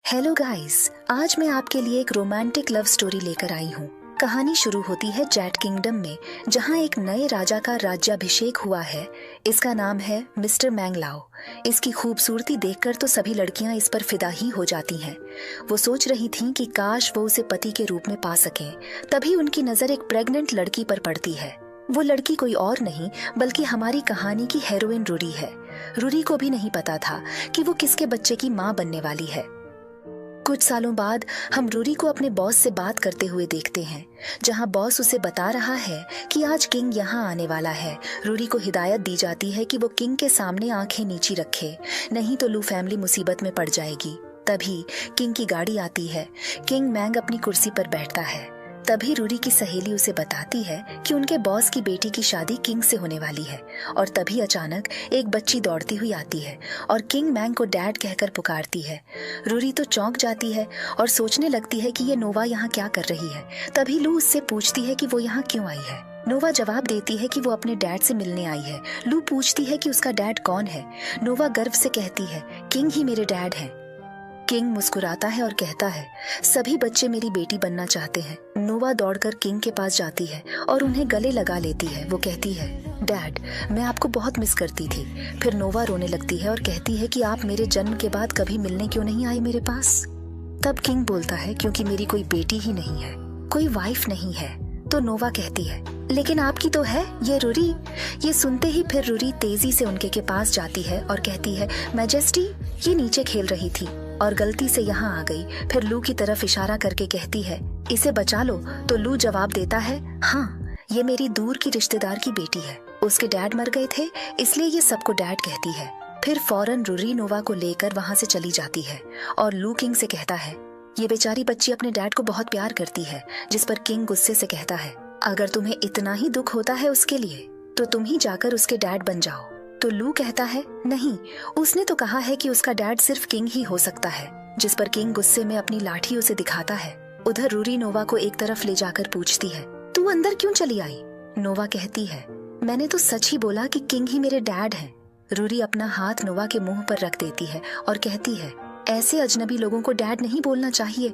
Hello guys, आज मैं आपके लिए एक रोमांटिक लव स्टोरी लेकर आई हूँ। कहानी शुरू होती है जेट किंगडम में, जहाँ एक नए राजा का राज्याभिषेक हुआ है। इसका नाम है मिस्टर मैंगलाओ। इसकी खूबसूरती देखकर तो सभी लड़कियां इस पर फिदा ही हो जाती हैं। वो सोच रही थीं कि काश वो उसे पति के रूप में पा सकें। तभी उनकी नजर एक प्रेग्नेंट लड़की पर पड़ती है। वो लड़की कोई और नहीं बल्कि हमारी कहानी की हीरोइन रूरी है। रूरी को भी नहीं पता था कि वो किसके बच्चे की माँ बनने वाली है। कुछ सालों बाद हम रूरी को अपने बॉस से बात करते हुए देखते हैं, जहां बॉस उसे बता रहा है कि आज किंग यहां आने वाला है। रूरी को हिदायत दी जाती है कि वो किंग के सामने आंखें नीची रखे, नहीं तो लू फैमिली मुसीबत में पड़ जाएगी। तभी किंग की गाड़ी आती है। किंग मैंग अपनी कुर्सी पर बैठता है। तभी रूरी की सहेली उसे बताती है कि उनके बॉस की बेटी की शादी किंग से होने वाली है। और तभी अचानक एक बच्ची दौड़ती हुई आती है और किंग मैंग को डैड कहकर पुकारती है। रूरी तो चौंक जाती है और सोचने लगती है कि ये नोवा यहाँ क्या कर रही है। तभी लू उससे पूछती है कि वो यहाँ क्यों आई है। नोवा जवाब देती है कि वो अपने डैड से मिलने आई है। लू पूछती है कि उसका डैड कौन है। नोवा गर्व से कहती है, किंग ही मेरे डैड हैं। किंग मुस्कुराता है और कहता है, सभी बच्चे मेरी बेटी बनना चाहते हैं। नोवा दौड़कर किंग के पास जाती है और उन्हें गले लगा लेती है। वो कहती है, डैड, मैं आपको बहुत मिस करती थी। फिर नोवा रोने लगती है और कहती है कि आप मेरे जन्म के बाद कभी मिलने क्यों नहीं आए मेरे पास। तब किंग बोलता है, क्योंकि मेरी कोई बेटी ही नहीं है, कोई वाइफ नहीं है। तो नोवा कहती है, लेकिन आपकी तो है, ये रूरी। ये सुनते ही फिर रूरी तेजी से उनके के पास जाती है और कहती है, मैजेस्टी, ये नीचे खेल रही थी और गलती से यहाँ आ गई। फिर लू की तरफ इशारा करके कहती है, इसे बचा लो। तो लू जवाब देता है, हाँ, ये मेरी दूर की रिश्तेदार की बेटी है। उसके डैड मर गए थे, इसलिए ये सबको डैड कहती है। फिर फौरन रूरी नोवा को लेकर वहाँ से चली जाती है और लू किंग से कहता है, ये बेचारी बच्ची अपने डैड को बहुत प्यार करती है। जिस पर किंग गुस्से से कहता है, अगर तुम्हें इतना ही दुख होता है उसके लिए, तो तुम ही जाकर उसके डैड बन जाओ। तो लू कहता है, नहीं, उसने तो कहा है कि उसका डैड सिर्फ किंग ही हो सकता है। जिस पर किंग गुस्से में अपनी लाठी उसे दिखाता है। उधर रूरी नोवा को एक तरफ ले जाकर पूछती है, तू अंदर क्यों चली आई। नोवा कहती है, मैंने तो सच ही बोला कि किंग ही मेरे डैड हैं। रूरी अपना हाथ नोवा के मुंह पर रख देती है और कहती है, ऐसे अजनबी लोगों को डैड नहीं बोलना चाहिए।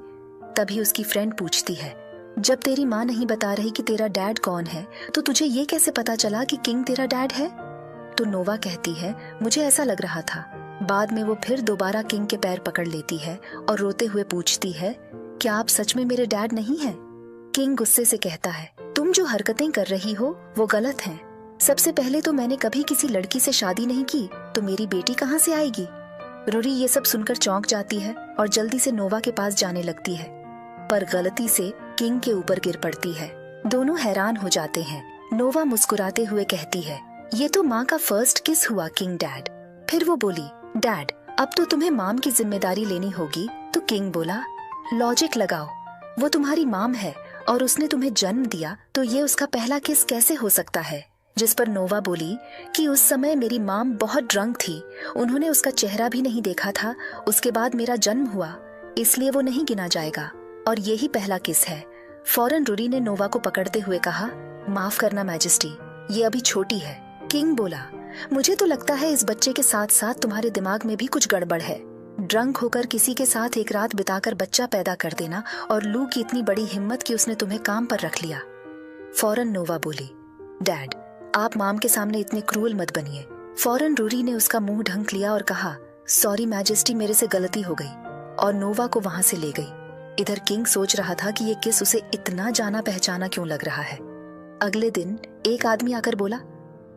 तभी उसकी फ्रेंड पूछती है, जब तेरी माँ नहीं बता रही कि तेरा डैड कौन है, तो तुझे ये कैसे पता चला कि किंग तेरा डैड है। तो नोवा कहती है, मुझे ऐसा लग रहा था। बाद में वो फिर दोबारा किंग के पैर पकड़ लेती है और रोते हुए पूछती है, क्या आप सच में मेरे डैड नहीं हैं? किंग गुस्से से कहता है, तुम जो हरकतें कर रही हो वो गलत हैं। सबसे पहले तो मैंने कभी किसी लड़की से शादी नहीं की, तो मेरी बेटी कहाँ से आएगी। रूरी ये सब सुनकर चौंक जाती है और जल्दी से नोवा के पास जाने लगती है, पर गलती से किंग के ऊपर गिर पड़ती है। दोनों हैरान हो जाते हैं। नोवा मुस्कुराते हुए कहती है, ये तो माँ का फर्स्ट किस हुआ किंग डैड। फिर वो बोली, डैड, अब तो तुम्हें माम की जिम्मेदारी लेनी होगी। तो किंग बोला, लॉजिक लगाओ, वो तुम्हारी माम है और उसने तुम्हें जन्म दिया, तो ये उसका पहला किस कैसे हो सकता है। जिस पर नोवा बोली कि उस समय मेरी माम बहुत ड्रंक थी, उन्होंने उसका चेहरा भी नहीं देखा था। उसके बाद मेरा जन्म हुआ, इसलिए वो नहीं गिना जाएगा और यही पहला किस है। फौरन रूरी ने नोवा को पकड़ते हुए कहा, माफ करना मैजेस्टी, ये अभी छोटी है। किंग बोला, मुझे तो लगता है इस बच्चे के साथ साथ तुम्हारे दिमाग में भी कुछ गड़बड़ है। ड्रंक होकर किसी के साथ एक रात बिताकर बच्चा पैदा कर देना, और लू की इतनी बड़ी हिम्मत कि उसने तुम्हें काम पर रख लिया। फौरन नोवा बोली, डैड, आप माम के सामने इतने क्रूअल मत बनिए। फौरन रूरी ने उसका मुंह ढंक लिया और कहा, सॉरी मैजेस्टी, मेरे से गलती हो गई, और नोवा को वहां से ले गई। इधर किंग सोच रहा था कि ये किस उसे इतना जाना पहचाना क्यों लग रहा है। अगले दिन एक आदमी आकर बोला,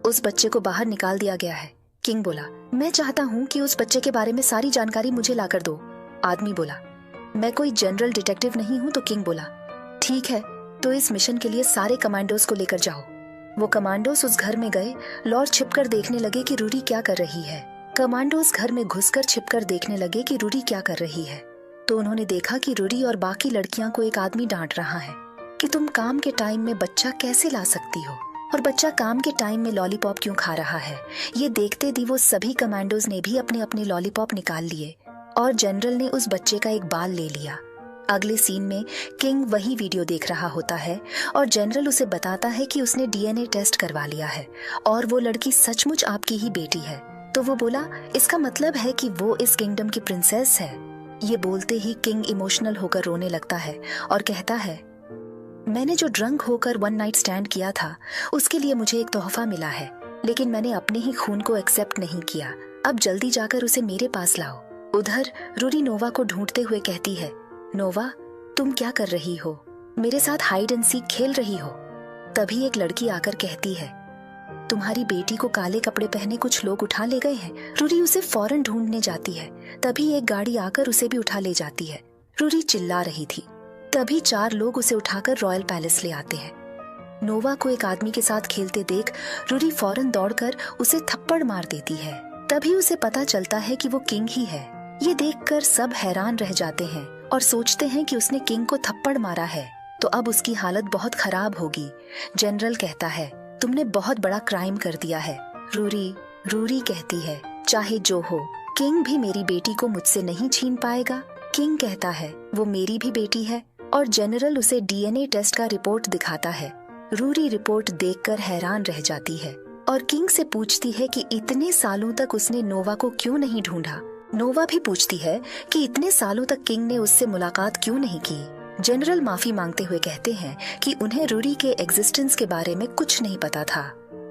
उस बच्चे को बाहर निकाल दिया गया है। किंग बोला, मैं चाहता हूँ कि उस बच्चे के बारे में सारी जानकारी मुझे लाकर दो। आदमी बोला, मैं कोई जनरल डिटेक्टिव नहीं हूँ। तो किंग बोला, ठीक है, तो इस मिशन के लिए सारे कमांडोज को लेकर जाओ। वो कमांडोज उस घर में गए। लॉर्ड छिपकर देखने लगे कि रूरी क्या कर रही है। कमांडोज घर में घुसकर छिपकर देखने लगे कि रूरी क्या कर रही है। तो उन्होंने देखा कि रूरी और बाकी लड़कियां को एक आदमी डांट रहा है कि तुम काम के टाइम में बच्चा कैसे ला सकती हो, और बच्चा काम के टाइम में लॉलीपॉप क्यों खा रहा है। ये देखते ही वो सभी कमांडोज ने भी अपने अपने लॉलीपॉप निकाल लिए और जनरल ने उस बच्चे का एक बाल ले लिया। अगले सीन में किंग वही वीडियो देख रहा होता है और जनरल उसे बताता है कि उसने डीएनए टेस्ट करवा लिया है और वो लड़की सचमुच आपकी ही बेटी है। तो वो बोला, इसका मतलब है कि वो इस किंगडम की प्रिंसेस है। ये बोलते ही किंग इमोशनल होकर रोने लगता है और कहता है, मैंने जो ड्रंक होकर वन नाइट स्टैंड किया था उसके लिए मुझे एक तोहफा मिला है, लेकिन मैंने अपने ही खून को एक्सेप्ट नहीं किया। अब जल्दी जाकर उसे मेरे पास लाओ। उधर रूरी नोवा को ढूंढते हुए कहती है, नोवा तुम क्या कर रही हो? मेरे साथ हाइड एंड सीक खेल रही हो? तभी एक लड़की आकर कहती है, तुम्हारी बेटी को काले कपड़े पहने कुछ लोग उठा ले गए हैं। रूरी उसे फौरन ढूंढने जाती है। तभी एक गाड़ी आकर उसे भी उठा ले जाती है। रूरी चिल्ला रही थी। तभी 4 लोग उसे उठाकर रॉयल पैलेस ले आते हैं। नोवा को एक आदमी के साथ खेलते देख रूरी फौरन दौड़कर उसे थप्पड़ मार देती है। तभी उसे पता चलता है कि वो किंग ही है। ये देखकर सब हैरान रह जाते हैं और सोचते हैं कि उसने किंग को थप्पड़ मारा है तो अब उसकी हालत बहुत खराब होगी। जनरल कहता है, तुमने बहुत बड़ा क्राइम कर दिया है। रूरी कहती है, चाहे जो हो, किंग भी मेरी बेटी को मुझसे नहीं छीन पाएगा। किंग कहता है, वो मेरी भी बेटी है। और जनरल उसे डीएनए टेस्ट का रिपोर्ट दिखाता है। रूरी रिपोर्ट देखकर हैरान रह जाती है और किंग से पूछती है कि इतने सालों तक उसने नोवा को क्यों नहीं ढूंढा। नोवा भी पूछती है कि इतने सालों तक किंग ने उससे मुलाकात क्यों नहीं की। जनरल माफी मांगते हुए कहते हैं कि उन्हें रूरी के एग्जिस्टेंस के बारे में कुछ नहीं पता था।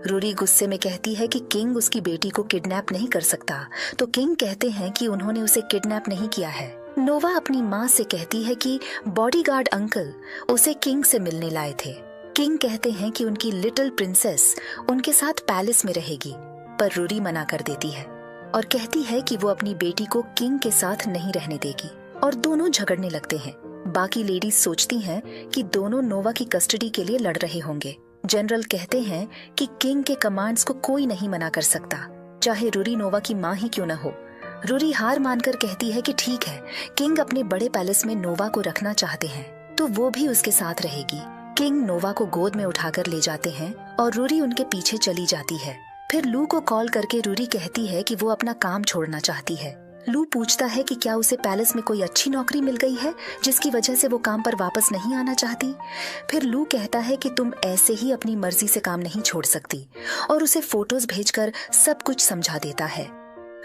रूरी गुस्से में कहती है कि किंग उसकी बेटी को किडनैप नहीं कर सकता, तो किंग कहते हैं कि उन्होंने उसे किडनैप नहीं किया है। नोवा अपनी माँ से कहती है कि बॉडीगार्ड अंकल उसे किंग से मिलने लाए थे। किंग कहते हैं कि उनकी लिटिल प्रिंसेस उनके साथ पैलेस में रहेगी, पर रूरी मना कर देती है और कहती है कि वो अपनी बेटी को किंग के साथ नहीं रहने देगी और दोनों झगड़ने लगते हैं। बाकी लेडीज सोचती हैं कि दोनों नोवा की कस्टडी के लिए लड़ रहे होंगे। जनरल कहते हैं कि किंग के कमांड्स को कोई नहीं मना कर सकता, चाहे रूरी नोवा की माँ ही क्यों न हो। रूरी हार मानकर कहती है कि ठीक है, किंग अपने बड़े पैलेस में नोवा को रखना चाहते हैं तो वो भी उसके साथ रहेगी। किंग नोवा को गोद में उठाकर ले जाते हैं और रूरी उनके पीछे चली जाती है। फिर लू को कॉल करके रूरी कहती है कि वो अपना काम छोड़ना चाहती है। लू पूछता है कि क्या उसे पैलेस में कोई अच्छी नौकरी मिल गई है जिसकी वजह से वो काम पर वापस नहीं आना चाहती। फिर लू कहता है कि तुम ऐसे ही अपनी मर्जी से काम नहीं छोड़ सकती और उसे फोटोज भेजकर सब कुछ समझा देता है।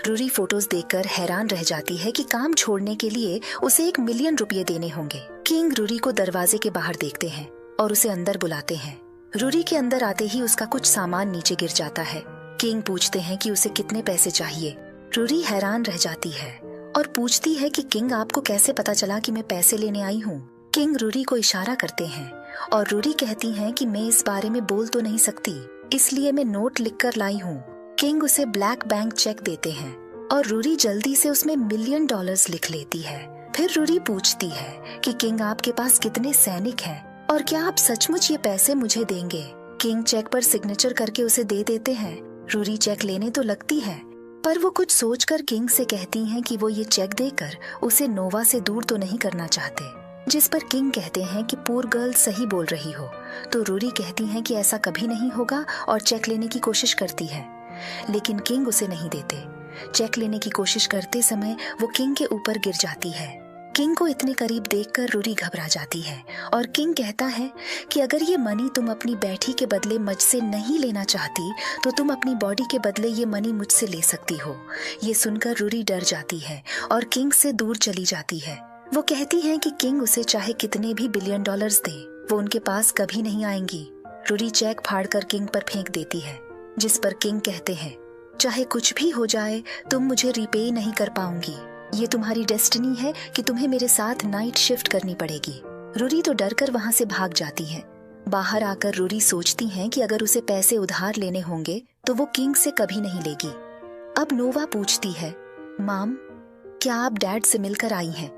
रूरी फोटोज देखकर हैरान रह जाती है कि काम छोड़ने के लिए उसे 1 मिलियन रुपये देने होंगे। किंग रूरी को दरवाजे के बाहर देखते हैं और उसे अंदर बुलाते हैं। रूरी के अंदर आते ही उसका कुछ सामान नीचे गिर जाता है। किंग पूछते हैं कि उसे कितने पैसे चाहिए। रूरी हैरान रह जाती है और पूछती है कि किंग आपको कैसे पता चला कि मैं पैसे लेने आई हूँ। किंग रूरी को इशारा करते हैं और रूरी कहती हैं कि मैं इस बारे में बोल तो नहीं सकती, इसलिए मैं नोट लिखकर लाई हूँ। किंग उसे ब्लैक बैंक चेक देते हैं और रूरी जल्दी से उसमें $1 मिलियन लिख लेती है। फिर रूरी पूछती है कि किंग आपके पास कितने सैनिक हैं और क्या आप सचमुच ये पैसे मुझे देंगे। किंग चेक पर सिग्नेचर करके उसे दे देते हैं। रूरी चेक लेने तो लगती है, पर वो कुछ सोचकर किंग से कहती हैं कि वो ये चेक देकर उसे नोवा से दूर तो नहीं करना चाहते, जिस पर किंग कहते हैं कि पुअर गर्ल सही बोल रही हो। तो रूरी कहती हैं कि ऐसा कभी नहीं होगा और चेक लेने की कोशिश करती है, लेकिन किंग उसे नहीं देते। चेक लेने की कोशिश करते समय वो किंग के ऊपर गिर जाती है। किंग को इतने करीब देखकर रूरी घबरा जाती है और किंग कहता है कि अगर ये मनी तुम अपनी बैठी के बदले मुझसे नहीं लेना चाहती तो तुम अपनी बॉडी के बदले ये मनी मुझसे ले सकती हो। ये सुनकर रूरी डर जाती है और किंग से दूर चली जाती है। वो कहती है कि किंग उसे चाहे कितने भी $1 बिलियन दे, वो उनके पास कभी नहीं आएंगी। रूरी चेक फाड़कर किंग पर फेंक देती है, जिस पर किंग कहते हैं, चाहे कुछ भी हो जाए तुम मुझे रिपे नहीं कर पाऊंगी। ये तुम्हारी डेस्टिनी है कि तुम्हें मेरे साथ नाइट शिफ्ट करनी पड़ेगी। रूरी तो डरकर वहां से भाग जाती है। बाहर आकर रूरी सोचती हैं कि अगर उसे पैसे उधार लेने होंगे तो वो किंग से कभी नहीं लेगी। अब नोवा पूछती है, माम क्या आप डैड से मिलकर आई हैं?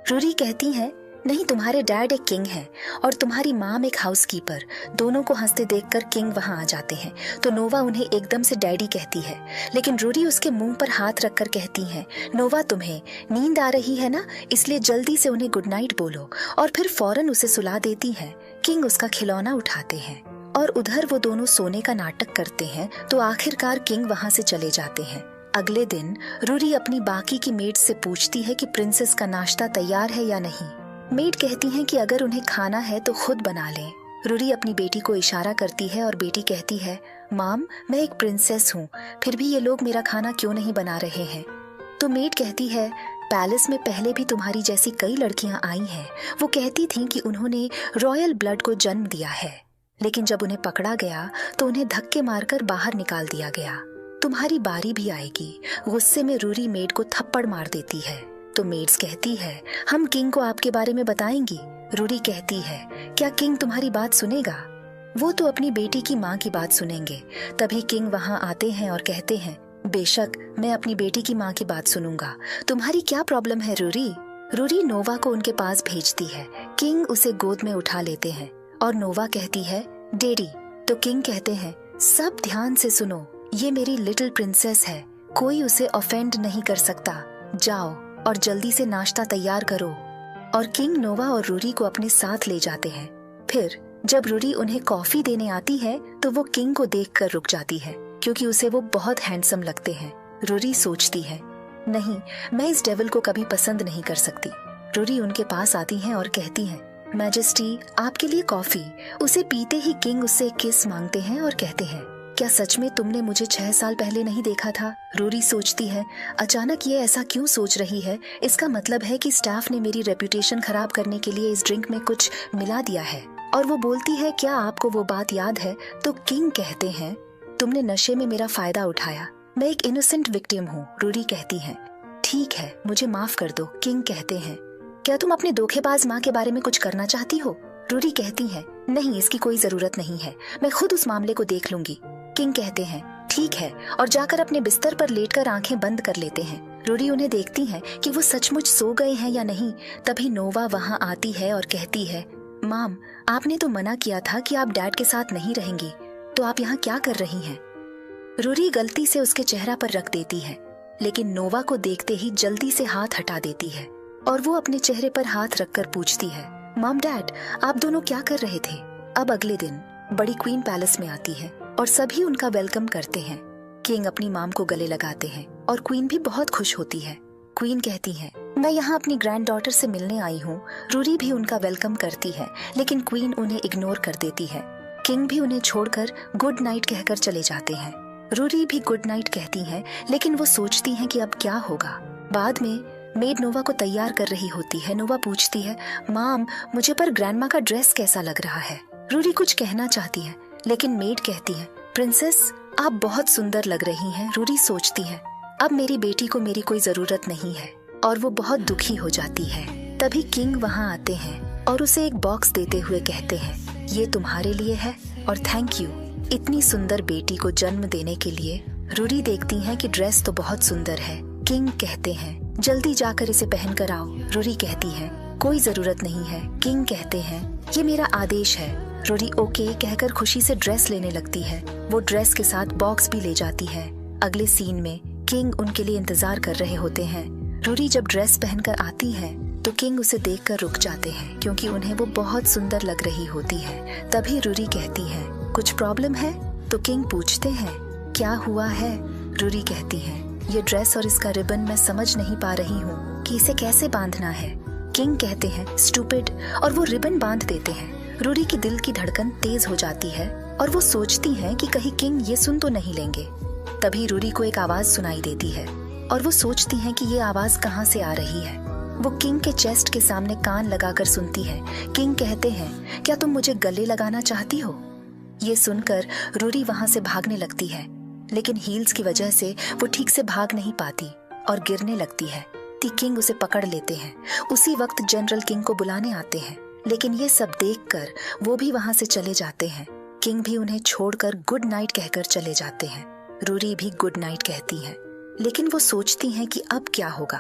रूरी कहती है, नहीं, तुम्हारे डैड एक किंग हैं और तुम्हारी माम एक हाउसकीपर। दोनों को हंसते देखकर किंग वहां आ जाते हैं तो नोवा उन्हें एकदम से डैडी कहती है, लेकिन रूरी उसके मुंह पर हाथ रखकर कहती है, नोवा तुम्हें नींद आ रही है ना, इसलिए जल्दी से उन्हें गुड नाइट बोलो, और फिर फौरन उसे सुला देती है। किंग उसका खिलौना उठाते हैं और उधर वो दोनों सोने का नाटक करते हैं तो आखिरकार किंग वहां से चले जाते हैं। अगले दिन रूरी अपनी बाकी की मेड से पूछती है कि प्रिंसेस का नाश्ता तैयार है या नहीं। मेड कहती हैं कि अगर उन्हें खाना है तो खुद बना लें। रूरी अपनी बेटी को इशारा करती है और बेटी कहती है, माम मैं एक प्रिंसेस हूँ, फिर भी ये लोग मेरा खाना क्यों नहीं बना रहे हैं। तो मेड कहती है, पैलेस में पहले भी तुम्हारी जैसी कई लड़कियां आई हैं। वो कहती थीं कि उन्होंने रॉयल ब्लड को जन्म दिया है, लेकिन जब उन्हें पकड़ा गया तो उन्हें धक्के मारकर बाहर निकाल दिया गया। तुम्हारी बारी भी आएगी। गुस्से में रूरी मेड को थप्पड़ मार देती है तो मेड्स कहती है, हम किंग को आपके बारे में बताएंगी। रूरी कहती है, क्या किंग तुम्हारी बात सुनेगा? वो तो अपनी बेटी की माँ की बात सुनेंगे। तभी किंग वहाँ आते हैं और कहते हैं, बेशक मैं अपनी बेटी की माँ की बात सुनूंगा। तुम्हारी क्या प्रॉब्लम है रूरी? रूरी नोवा को उनके पास भेजती है। किंग उसे गोद में उठा लेते हैं और नोवा कहती है, डैडी। तो किंग कहते हैं, सब ध्यान से सुनो, ये मेरी लिटिल प्रिंसेस है, कोई उसे ऑफेंड नहीं कर सकता। जाओ और जल्दी से नाश्ता तैयार करो। और किंग नोवा और रूरी को अपने साथ ले जाते हैं। फिर जब रूरी उन्हें कॉफी देने आती है तो वो किंग को देखकर रुक जाती है, क्योंकि उसे वो बहुत हैंडसम लगते हैं। रूरी सोचती है, नहीं, मैं इस डेविल को कभी पसंद नहीं कर सकती। रूरी उनके पास आती है और कहती है, मैजेस्टी आपके लिए कॉफी। उसे पीते ही किंग उससे किस मांगते हैं और कहते हैं, क्या सच में तुमने मुझे 6 साल पहले नहीं देखा था? रूरी सोचती है, अचानक ये ऐसा क्यों सोच रही है? इसका मतलब है कि स्टाफ ने मेरी रेपुटेशन खराब करने के लिए इस ड्रिंक में कुछ मिला दिया है। और वो बोलती है, क्या आपको वो बात याद है? तो किंग कहते हैं, तुमने नशे में मेरा फायदा उठाया, मैं एक इनोसेंट विक्टिम हूँ। रूरी कहती है, ठीक है, मुझे माफ कर दो। किंग कहते हैं, क्या तुम अपने धोखेबाज माँ के बारे में कुछ करना चाहती हो? रूरी कहती है, नहीं, इसकी कोई जरूरत नहीं है, मैं खुद उस मामले को देख लूंगी। किंग कहते हैं, ठीक है, और जाकर अपने बिस्तर पर लेटकर आंखें बंद कर लेते हैं। रूरी उन्हें देखती है कि वो सचमुच सो गए हैं या नहीं। तभी नोवा वहाँ आती है और कहती है, माम, आपने तो मना किया था कि आप डैड के साथ नहीं रहेंगी, तो आप यहाँ क्या कर रही हैं? रूरी गलती से उसके चेहरा पर रख देती है, लेकिन नोवा को देखते ही जल्दी से हाथ हटा देती है और वो अपने चेहरे पर हाथ रखकर पूछती है, मॉम डैड, आप दोनों क्या कर रहे थे? अब अगले दिन बड़ी क्वीन पैलेस में आती है और सभी उनका वेलकम करते हैं। किंग अपनी माम को गले लगाते हैं और क्वीन भी बहुत खुश होती है। क्वीन कहती है, मैं यहाँ अपनी ग्रैंड डॉटर से मिलने आई हूँ। रूरी भी उनका वेलकम करती है, लेकिन क्वीन उन्हें इग्नोर कर देती है। किंग भी उन्हें छोड़कर गुड नाइट कहकर चले जाते हैं। रूरी भी गुड नाइट कहती है, लेकिन वो सोचती हैं कि अब क्या होगा। बाद में मेड नोवा को तैयार कर रही होती है। नोवा पूछती है, माम, मुझे पर ग्रैंडमा का ड्रेस कैसा लग रहा है? रूरी कुछ कहना चाहती है, लेकिन मेड कहती है, प्रिंसेस, आप बहुत सुंदर लग रही हैं। रूरी सोचती है, अब मेरी बेटी को मेरी कोई जरूरत नहीं है, और वो बहुत दुखी हो जाती है। तभी किंग वहाँ आते हैं और उसे एक बॉक्स देते हुए कहते हैं, ये तुम्हारे लिए है और थैंक यू इतनी सुंदर बेटी को जन्म देने के लिए। रूरी देखती है कि ड्रेस तो बहुत सुंदर है। किंग कहते हैं, जल्दी जाकर इसे पहन कर आओ। रूरी कहती है, कोई जरूरत नहीं है। किंग कहते हैं, ये मेरा आदेश है। रूरी ओके कहकर खुशी से ड्रेस लेने लगती है। वो ड्रेस के साथ बॉक्स भी ले जाती है। अगले सीन में किंग उनके लिए इंतजार कर रहे होते हैं। रूरी जब ड्रेस पहनकर आती है तो किंग उसे देखकर रुक जाते हैं, क्योंकि उन्हें वो बहुत सुंदर लग रही होती है। तभी रूरी कहती है, कुछ प्रॉब्लम है? तो किंग पूछते हैं, क्या हुआ है? रूरी कहती है, ये ड्रेस और इसका रिबन मैं समझ नहीं पा रही हूँ कि इसे कैसे बांधना है। किंग कहते हैं, स्टूपिड, और वो रिबन बांध देते हैं। रूरी की दिल की धड़कन तेज हो जाती है और वो सोचती है कि कहीं किंग ये सुन तो नहीं लेंगे। तभी रूरी को एक आवाज सुनाई देती है और वो सोचती है कि ये आवाज कहाँ से आ रही है। वो किंग के चेस्ट के सामने कान लगाकर सुनती है। किंग कहते हैं, क्या तुम मुझे गले लगाना चाहती हो? ये सुनकर रूरी वहां से भागने लगती है, लेकिन हील्स की वजह से वो ठीक से भाग नहीं पाती और गिरने लगती है। किंग उसे पकड़ लेते हैं। उसी वक्त जनरल किंग को बुलाने आते हैं, लेकिन ये सब देखकर वो भी वहां से चले जाते हैं। किंग भी उन्हें छोड़कर गुड नाइट कहकर चले जाते हैं। रूरी भी गुड नाइट कहती है, लेकिन वो सोचती हैं कि अब क्या होगा।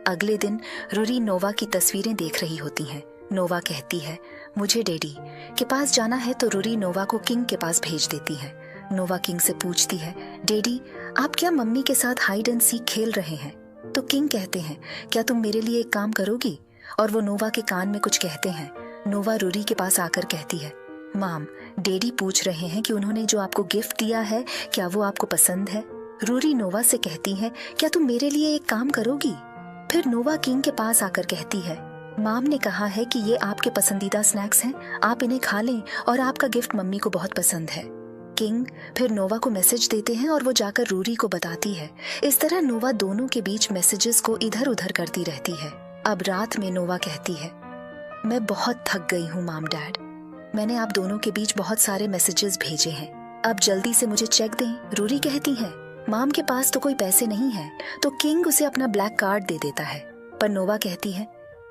अगले दिन रूरी नोवा की तस्वीरें देख रही होती हैं। नोवा कहती है, मुझे डैडी के पास जाना है, तो रूरी नोवा को किंग के पास भेज देती है। नोवा किंग से पूछती है, डैडी, आप क्या मम्मी के साथ हाइड एंड सीक खेल रहे हैं? तो किंग कहते हैं, क्या तुम मेरे लिए एक काम करोगी? और वो नोवा के कान में कुछ कहते हैं। नोवा रूरी के पास आकर कहती है, माम, डैडी पूछ रहे हैं कि उन्होंने जो आपको गिफ्ट दिया है, क्या वो आपको पसंद है? रूरी नोवा से कहती है, क्या तुम मेरे लिए एक काम करोगी? फिर नोवा किंग के पास आकर कहती है, माम ने कहा है कि ये आपके पसंदीदा स्नैक्स हैं, आप इन्हें खा लें और आपका गिफ्ट मम्मी को बहुत पसंद है। किंग फिर नोवा को मैसेज देते हैं और वो जाकर रूरी को बताती है। इस तरह नोवा दोनों के बीच मैसेजेस को इधर उधर करती रहती है। अब रात में नोवा कहती है, मैं बहुत थक गई हूँ मॉम डैड, मैंने आप दोनों के बीच बहुत सारे मैसेजेस भेजे हैं, अब जल्दी से मुझे चेक दें। रूरी कहती है, मॉम के पास तो कोई पैसे नहीं है, तो किंग उसे अपना ब्लैक कार्ड दे देता है। पर नोवा कहती है,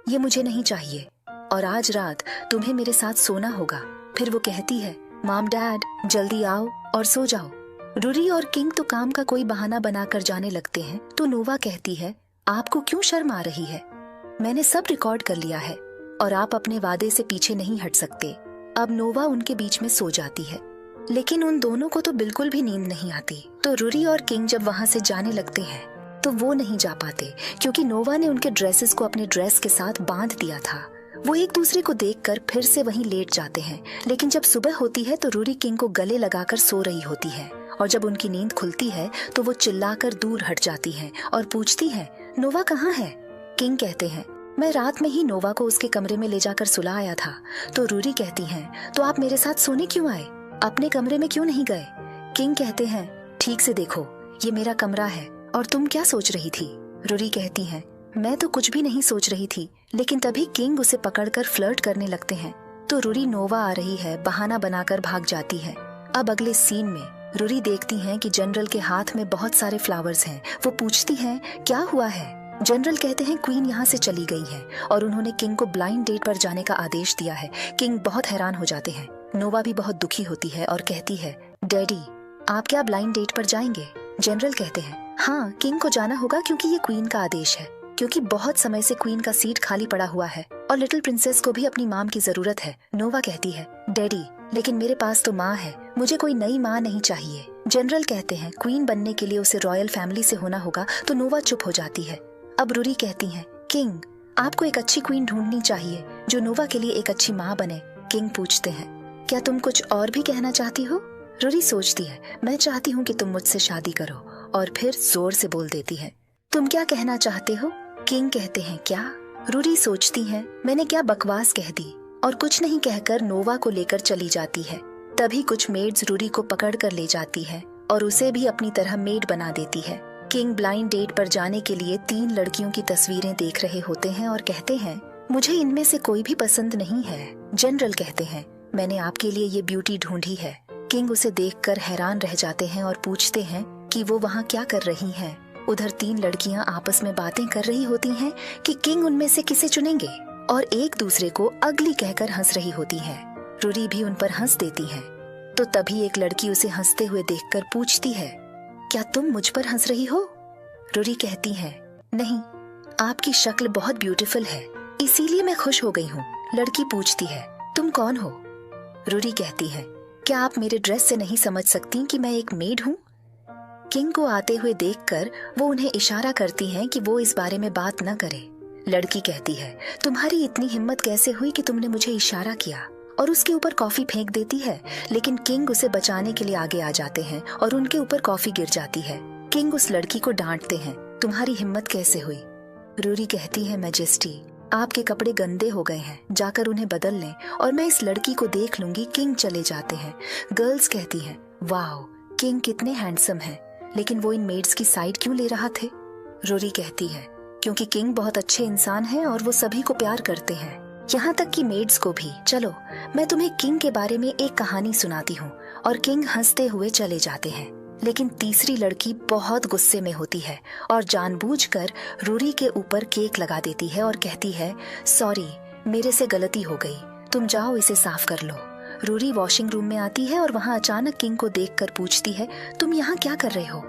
ये मुझे नहीं चाहिए और आज रात तुम्हें मेरे साथ सोना होगा। फिर वो कहती है, मॉम डैड जल्दी आओ और सो जाओ। रूरी और किंग तो काम का कोई बहाना बनाकर जाने लगते हैं। तो नोवा कहती है, आपको क्यों शर्म आ रही है? मैंने सब रिकॉर्ड कर लिया है और आप अपने वादे से पीछे नहीं हट सकते। अब नोवा उनके बीच में सो जाती है, लेकिन उन दोनों को तो बिल्कुल भी नींद नहीं आती। तो रूरी और किंग जब वहाँ से जाने लगते हैं तो वो नहीं जा पाते, क्योंकि नोवा ने उनके ड्रेसेस को अपने ड्रेस के साथ बांध दिया था। वो एक दूसरे को देखकर फिर से वहीं लेट जाते हैं। लेकिन जब सुबह होती है तो रूरी किंग को गले लगाकर सो रही होती है, और जब उनकी नींद खुलती है तो वो चिल्लाकर दूर हट जाती है और पूछती है, नोवा कहाँ है? किंग कहते हैं, मैं रात में ही नोवा को उसके कमरे में ले जाकर सुला आया था। तो रूरी कहती है, तो आप मेरे साथ सोने क्यों आए? अपने कमरे में क्यों नहीं गए? किंग कहते हैं, ठीक से देखो, ये मेरा कमरा है और तुम क्या सोच रही थी? रूरी कहती है, मैं तो कुछ भी नहीं सोच रही थी। लेकिन तभी किंग उसे पकड़कर फ्लर्ट करने लगते हैं। तो रूरी नोवा आ रही है बहाना बनाकर भाग जाती है। अब अगले सीन में रूरी देखती हैं कि जनरल के हाथ में बहुत सारे फ्लावर्स हैं। वो पूछती हैं, क्या हुआ है? जनरल कहते हैं, क्वीन यहाँ से चली गई है और उन्होंने किंग को ब्लाइंड डेट पर जाने का आदेश दिया है। किंग बहुत हैरान हो जाते हैं। नोवा भी बहुत दुखी होती है और कहती है, डैडी आप क्या ब्लाइंड डेट पर जाएंगे? जनरल कहते हैं, हाँ किंग को जाना होगा क्योंकि ये क्वीन का आदेश है, क्योंकि बहुत समय से क्वीन का सीट खाली पड़ा हुआ है और लिटिल प्रिंसेस को भी अपनी माँ की जरूरत है। नोवा कहती है, डैडी लेकिन मेरे पास तो माँ है, मुझे कोई नई माँ नहीं चाहिए। जनरल कहते हैं, क्वीन बनने के लिए उसे रॉयल फैमिली से होना होगा। तो नोवा चुप हो जाती है। अब रूरी कहती है, किंग आपको एक अच्छी क्वीन ढूंढनी चाहिए जो नोवा के लिए एक अच्छी माँ बने। किंग पूछते हैं, क्या तुम कुछ और भी कहना चाहती हो? रूरी सोचती है, मैं चाहती हूँ कि तुम मुझसे शादी करो, और फिर जोर से बोल देती है, तुम क्या कहना चाहते हो? किंग कहते हैं, क्या? रूरी सोचती है, मैंने क्या बकवास कह दी, और कुछ नहीं कहकर नोवा को लेकर चली जाती है। तभी कुछ मेड्स रूरी को पकड़ कर ले जाती है और उसे भी अपनी तरह मेड बना देती है। किंग ब्लाइंड डेट पर जाने के लिए 3 लड़कियों की तस्वीरें देख रहे होते हैं और कहते हैं, मुझे इनमें से कोई भी पसंद नहीं है। जनरल कहते हैं, मैंने आपके लिए ये ब्यूटी ढूंढी है। किंग उसे देखकर हैरान रह जाते हैं और पूछते हैं कि वो वहाँ क्या कर रही हैं। उधर 3 लड़कियां आपस में बातें कर रही होती हैं कि किंग उनमें से किसे चुनेंगे, और एक दूसरे को अगली कहकर हंस रही होती हैं। रूरी भी उन पर हंस देती है। तो तभी एक लड़की उसे हंसते हुए देखकर पूछती है, क्या तुम मुझ पर हंस रही हो? रूरी कहती है, नहीं, आपकी शक्ल बहुत ब्यूटीफुल है, इसीलिए मैं खुश हो गई हूँ। लड़की पूछती है, तुम कौन हो? रूरी कहती है, क्या आप मेरे ड्रेस से नहीं समझ सकती कि मैं एक मेड हूँ? किंग को आते हुए देखकर वो उन्हें इशारा करती हैं कि वो इस बारे में बात न करे। लड़की कहती है, तुम्हारी इतनी हिम्मत कैसे हुई कि तुमने मुझे इशारा किया? और उसके ऊपर कॉफी फेंक देती है। लेकिन किंग उसे बचाने के लिए आगे आ जाते हैं और उनके ऊपर कॉफी गिर जाती है। किंग उस लड़की को डांटते हैं, तुम्हारी हिम्मत कैसे हुई? रूरी कहती है, मैजेस्टी आपके कपड़े गंदे हो गए हैं, जाकर उन्हें बदल लें और मैं इस लड़की को देख लूंगी। किंग चले जाते हैं। गर्ल्स कहती हैं, वाओ किंग कितने हैंडसम हैं, लेकिन वो इन मेड्स की साइड क्यों ले रहा थे? रूरी कहती है, क्योंकि किंग बहुत अच्छे इंसान हैं और वो सभी को प्यार करते हैं, यहाँ तक कि मेड्स को भी। चलो मैं तुम्हें किंग के बारे में एक कहानी सुनाती हूँ। और किंग हंसते हुए चले जाते हैं। लेकिन तीसरी लड़की बहुत गुस्से में होती है और जानबूझकर रूरी के ऊपर केक लगा देती है और कहती है, सॉरी मेरे से गलती हो गई, तुम जाओ इसे साफ कर लो। रूरी वॉशिंग रूम में आती है और वहाँ अचानक किंग को देखकर पूछती है, तुम यहाँ क्या कर रहे हो?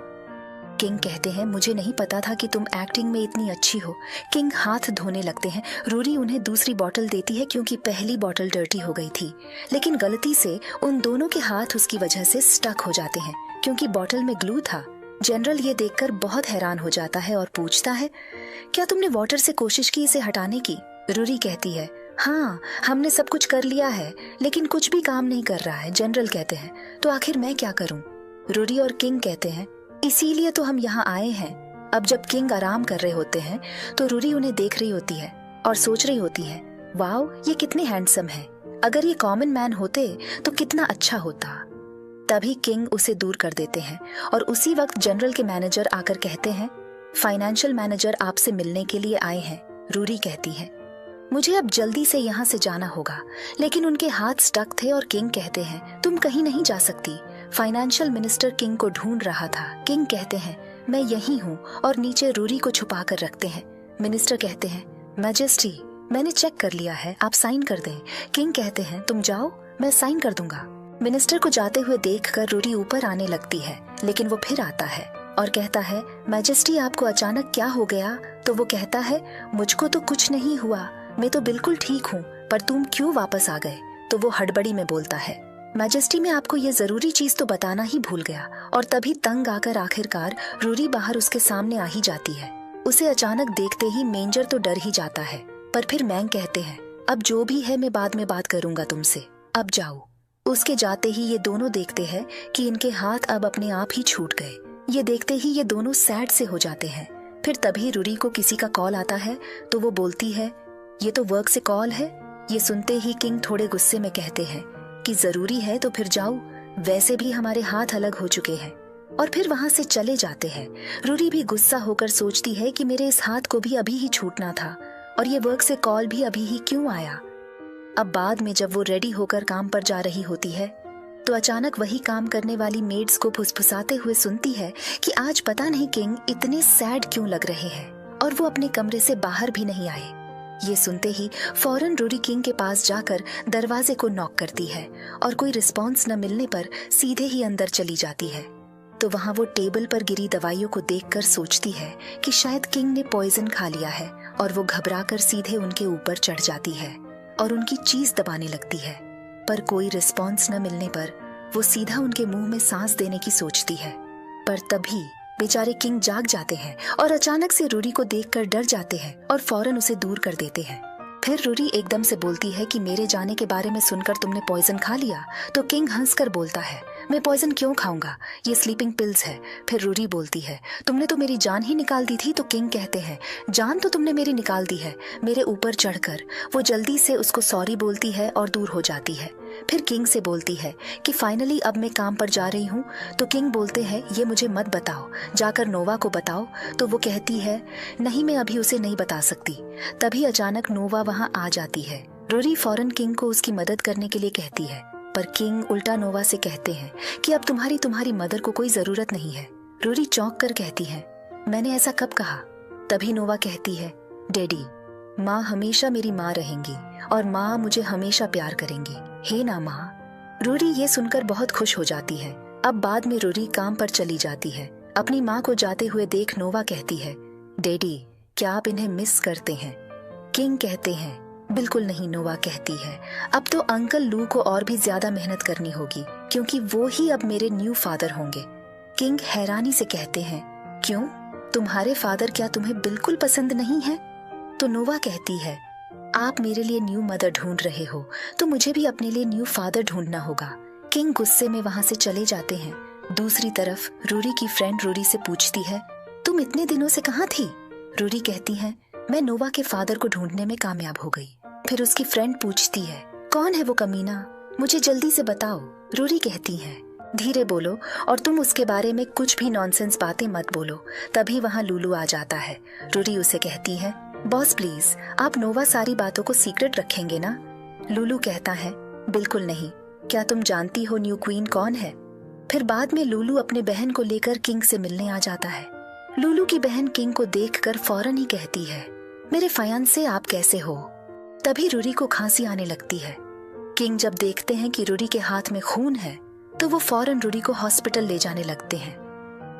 किंग कहते हैं, मुझे नहीं पता था कि तुम एक्टिंग में इतनी अच्छी हो। किंग हाथ धोने लगते हैं। रूरी उन्हें दूसरी बॉटल देती है क्योंकि पहली बॉटल डर्टी हो गई थी, लेकिन गलती से उन दोनों के हाथ उसकी वजह से स्टक हो जाते हैं क्योंकि बॉटल में ग्लू था। जनरल ये देखकर बहुत हैरान हो जाता है और पूछता है, क्या तुमने वाटर से कोशिश की इसे हटाने की? रूरी कहती है, हाँ हमने सब कुछ कर लिया है, लेकिन कुछ भी काम नहीं कर रहा है। जनरल कहते हैं, तो आखिर मैं क्या करूं? रूरी और किंग कहते हैं, इसीलिए तो हम यहाँ आए हैं। अब जब किंग आराम कर रहे होते हैं तो रूरी उन्हें देख रही होती है और सोच रही होती है, वाओ ये कितने हैंडसम है, अगर ये कॉमन मैन होते तो कितना अच्छा होता। तभी किंग उसे दूर कर देते हैं और उसी वक्त जनरल के मैनेजर आकर कहते हैं, फाइनेंशियल मैनेजर आपसे मिलने के लिए आए हैं। रूरी कहती है, मुझे अब जल्दी से यहाँ से जाना होगा, लेकिन उनके हाथ स्टक थे और किंग कहते हैं, तुम कहीं नहीं जा सकती। फाइनेंशियल मिनिस्टर किंग को ढूंढ रहा था। किंग कहते हैं, मैं यही हूँ, और नीचे रूरी को छुपा कर रखते हैं। मिनिस्टर कहते हैं, मैजेस्टी मैंने चेक कर लिया है, आप साइन कर दें। किंग कहते हैं, तुम जाओ, मैं साइन कर दूंगा। मिनिस्टर को जाते हुए देखकर रूरी ऊपर आने लगती है, लेकिन वो फिर आता है और कहता है, मैजेस्टी आपको अचानक क्या हो गया? तो वो कहता है, मुझको तो कुछ नहीं हुआ, मैं तो बिल्कुल ठीक हूँ, पर तुम क्यों वापस आ गए? तो वो हड़बड़ी में बोलता है, मैजेस्टी मैं आपको ये जरूरी चीज तो बताना ही भूल गया। और तभी तंग आकर आखिरकार रूरी बाहर उसके सामने आ ही जाती है। उसे अचानक देखते ही मेंजर तो डर ही जाता है, पर फिर मैंग कहते हैं, अब जो भी है मैं बाद में बात करूंगा तुमसे, अब जाओ। उसके जाते ही ये दोनों देखते हैं कि इनके हाथ अब अपने आप ही छूट गए। ये देखते ही ये दोनों सैड से हो जाते हैं। फिर तभी रूरी को किसी का कॉल आता है, तो वो बोलती है, ये तो वर्क से कॉल है। ये सुनते ही किंग थोड़े गुस्से में कहते हैं कि जरूरी है तो फिर जाओ, वैसे भी हमारे हाथ अलग हो चुके हैं, और फिर वहां से चले जाते हैं। रूरी भी गुस्सा होकर सोचती है कि मेरे इस हाथ को भी अभी ही छूटना था, और ये वर्क से कॉल भी अभी ही क्यों आया। अब बाद में जब वो रेडी होकर काम पर जा रही होती है, तो अचानक वही काम करने वाली मेड्स को फुसफुसाते हुए सुनती है कि आज पता नहीं किंग इतने सैड क्यों लग रहे हैं, और वो अपने कमरे से बाहर भी नहीं आए। ये सुनते ही फौरन रूरी किंग के पास जाकर दरवाजे को नॉक करती है, और कोई रिस्पॉन्स न मिलने पर सीधे ही अंदर चली जाती है। तो वहां वो टेबल पर गिरी दवाइयों को देखकर सोचती है कि शायद किंग ने पॉइजन खा लिया है, और वो घबराकर सीधे उनके ऊपर चढ़ जाती है और उनकी चीज दबाने लगती है। पर कोई रिस्पॉन्स न मिलने पर वो सीधा उनके मुंह में सांस देने की सोचती है। पर तभी बेचारे किंग जाग जाते हैं और अचानक से रूरी को देखकर डर जाते हैं और फौरन उसे दूर कर देते हैं। फिर रूरी एकदम से बोलती है कि मेरे जाने के बारे में सुनकर तुमने पॉइजन खा लिया। तो किंग हंसकर बोलता है, मैं पॉइजन क्यों खाऊंगा, ये स्लीपिंग पिल्स है। फिर रूरी बोलती है, तुमने तो मेरी जान ही निकाल दी थी। तो किंग कहते हैं, जान तो तुमने मेरी निकाल दी है मेरे ऊपर चढ़कर। वो जल्दी से उसको सॉरी बोलती है और दूर हो जाती है। फिर किंग से बोलती है कि फाइनली अब मैं काम पर जा रही हूँ। तो किंग बोलते हैं, ये मुझे मत बताओ, जाकर नोवा को बताओ। तो वो कहती है, नहीं मैं अभी उसे नहीं बता सकती। तभी अचानक नोवा वहाँ आ जाती है। रूरी फौरन किंग को उसकी मदद करने के लिए कहती है, पर किंग उल्टा नोवा से कहते हैं कि अब तुम्हारी मदर को कोई जरूरत नहीं है। रूरी चौंक कर कहती है, मैंने ऐसा कब कहा? तभी नोवा कहती है, डैडी, माँ हमेशा मेरी माँ रहेंगी और माँ मुझे हमेशा प्यार करेंगी, हे ना माँ। रूरी ये सुनकर बहुत खुश हो जाती है। अब बाद में रूरी काम पर चली जाती है। अपनी माँ को जाते हुए देख नोवा कहती है, डैडी क्या आप इन्हें मिस करते हैं? किंग कहते हैं, बिल्कुल नहीं। नोवा कहती है, अब तो अंकल लू को और भी ज्यादा मेहनत करनी होगी, क्योंकि वो ही अब मेरे न्यू फादर होंगे। किंग हैरानी से कहते हैं, क्यों, तुम्हारे फादर क्या तुम्हें बिल्कुल पसंद नहीं है? तो नोवा कहती है, आप मेरे लिए न्यू मदर ढूंढ रहे हो, तो मुझे भी अपने लिए न्यू फादर ढूंढना होगा। किंग गुस्से में वहां से चले जाते हैं। दूसरी तरफ रूरी की फ्रेंड रूरी से पूछती है, तुम इतने दिनों से कहाँ थी? रूरी कहती है, मैं नोवा के फादर को ढूंढने में कामयाब हो गई। फिर उसकी फ्रेंड पूछती है, कौन है वो कमीना, मुझे जल्दी से बताओ। रूरी कहती है, धीरे बोलो और तुम उसके बारे में कुछ भी नॉनसेंस बातें मत बोलो। तभी वहाँ लूलू आ जाता है। रूरी उसे कहती है, बॉस प्लीज आप नोवा सारी बातों को सीक्रेट रखेंगे ना? लूलू कहता है, बिल्कुल नहीं, क्या तुम जानती हो न्यू क्वीन कौन है? फिर बाद में लूलू अपने बहन को लेकर किंग से मिलने आ जाता है। लूलू की बहन किंग को देखकर फौरन ही कहती है, मेरे फयान्से आप कैसे हो? तभी रूरी को खांसी आने लगती है। किंग जब देखते हैं कि रूरी के हाथ में खून है, तो वो फौरन रूरी को हॉस्पिटल ले जाने लगते हैं।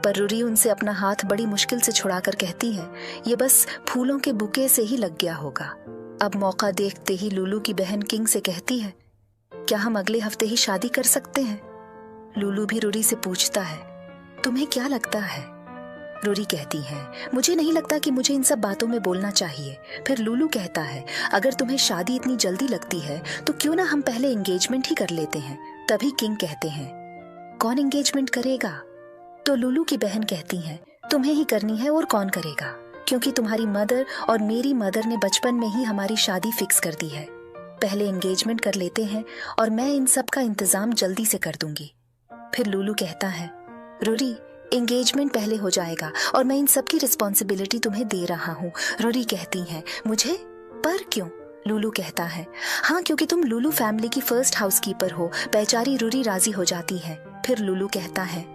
पर रूरी उनसे अपना हाथ बड़ी मुश्किल से छुड़ाकर कहती है, ये बस फूलों के बुके से ही लग गया होगा। अब मौका देखते ही लूलू की बहन किंग से कहती है, क्या हम अगले हफ्ते ही शादी कर सकते हैं? लूलू भी रूरी से पूछता है, तुम्हें क्या लगता है? रूरी कहती है, मुझे नहीं लगता कि मुझे इन सब बातों में बोलना चाहिए। फिर लूलू कहता है, अगर तुम्हें शादी इतनी जल्दी लगती है तो क्यों ना हम पहले एंगेजमेंट ही कर लेते हैं। तभी किंग कहते हैं, कौन एंगेजमेंट करेगा? तो लूलू की बहन कहती है, तुम्हें ही करनी है और कौन करेगा, क्योंकि तुम्हारी मदर और मेरी मदर ने बचपन में ही हमारी शादी फिक्स कर दी है। पहले एंगेजमेंट कर लेते हैं और मैं इन सब का इंतजाम जल्दी से कर दूंगी। फिर लूलू कहता है, रूरी एंगेजमेंट पहले हो जाएगा और मैं इन सब की रिस्पॉन्सिबिलिटी तुम्हें दे रहा हूँ। रूरी कहती है, मुझे? पर क्यों? लूलू कहता है, हाँ क्योंकि तुम लूलू फैमिली की फर्स्ट हाउसकीपर हो। बेचारी रूरी राजी हो जाती है। फिर लूलू कहता है,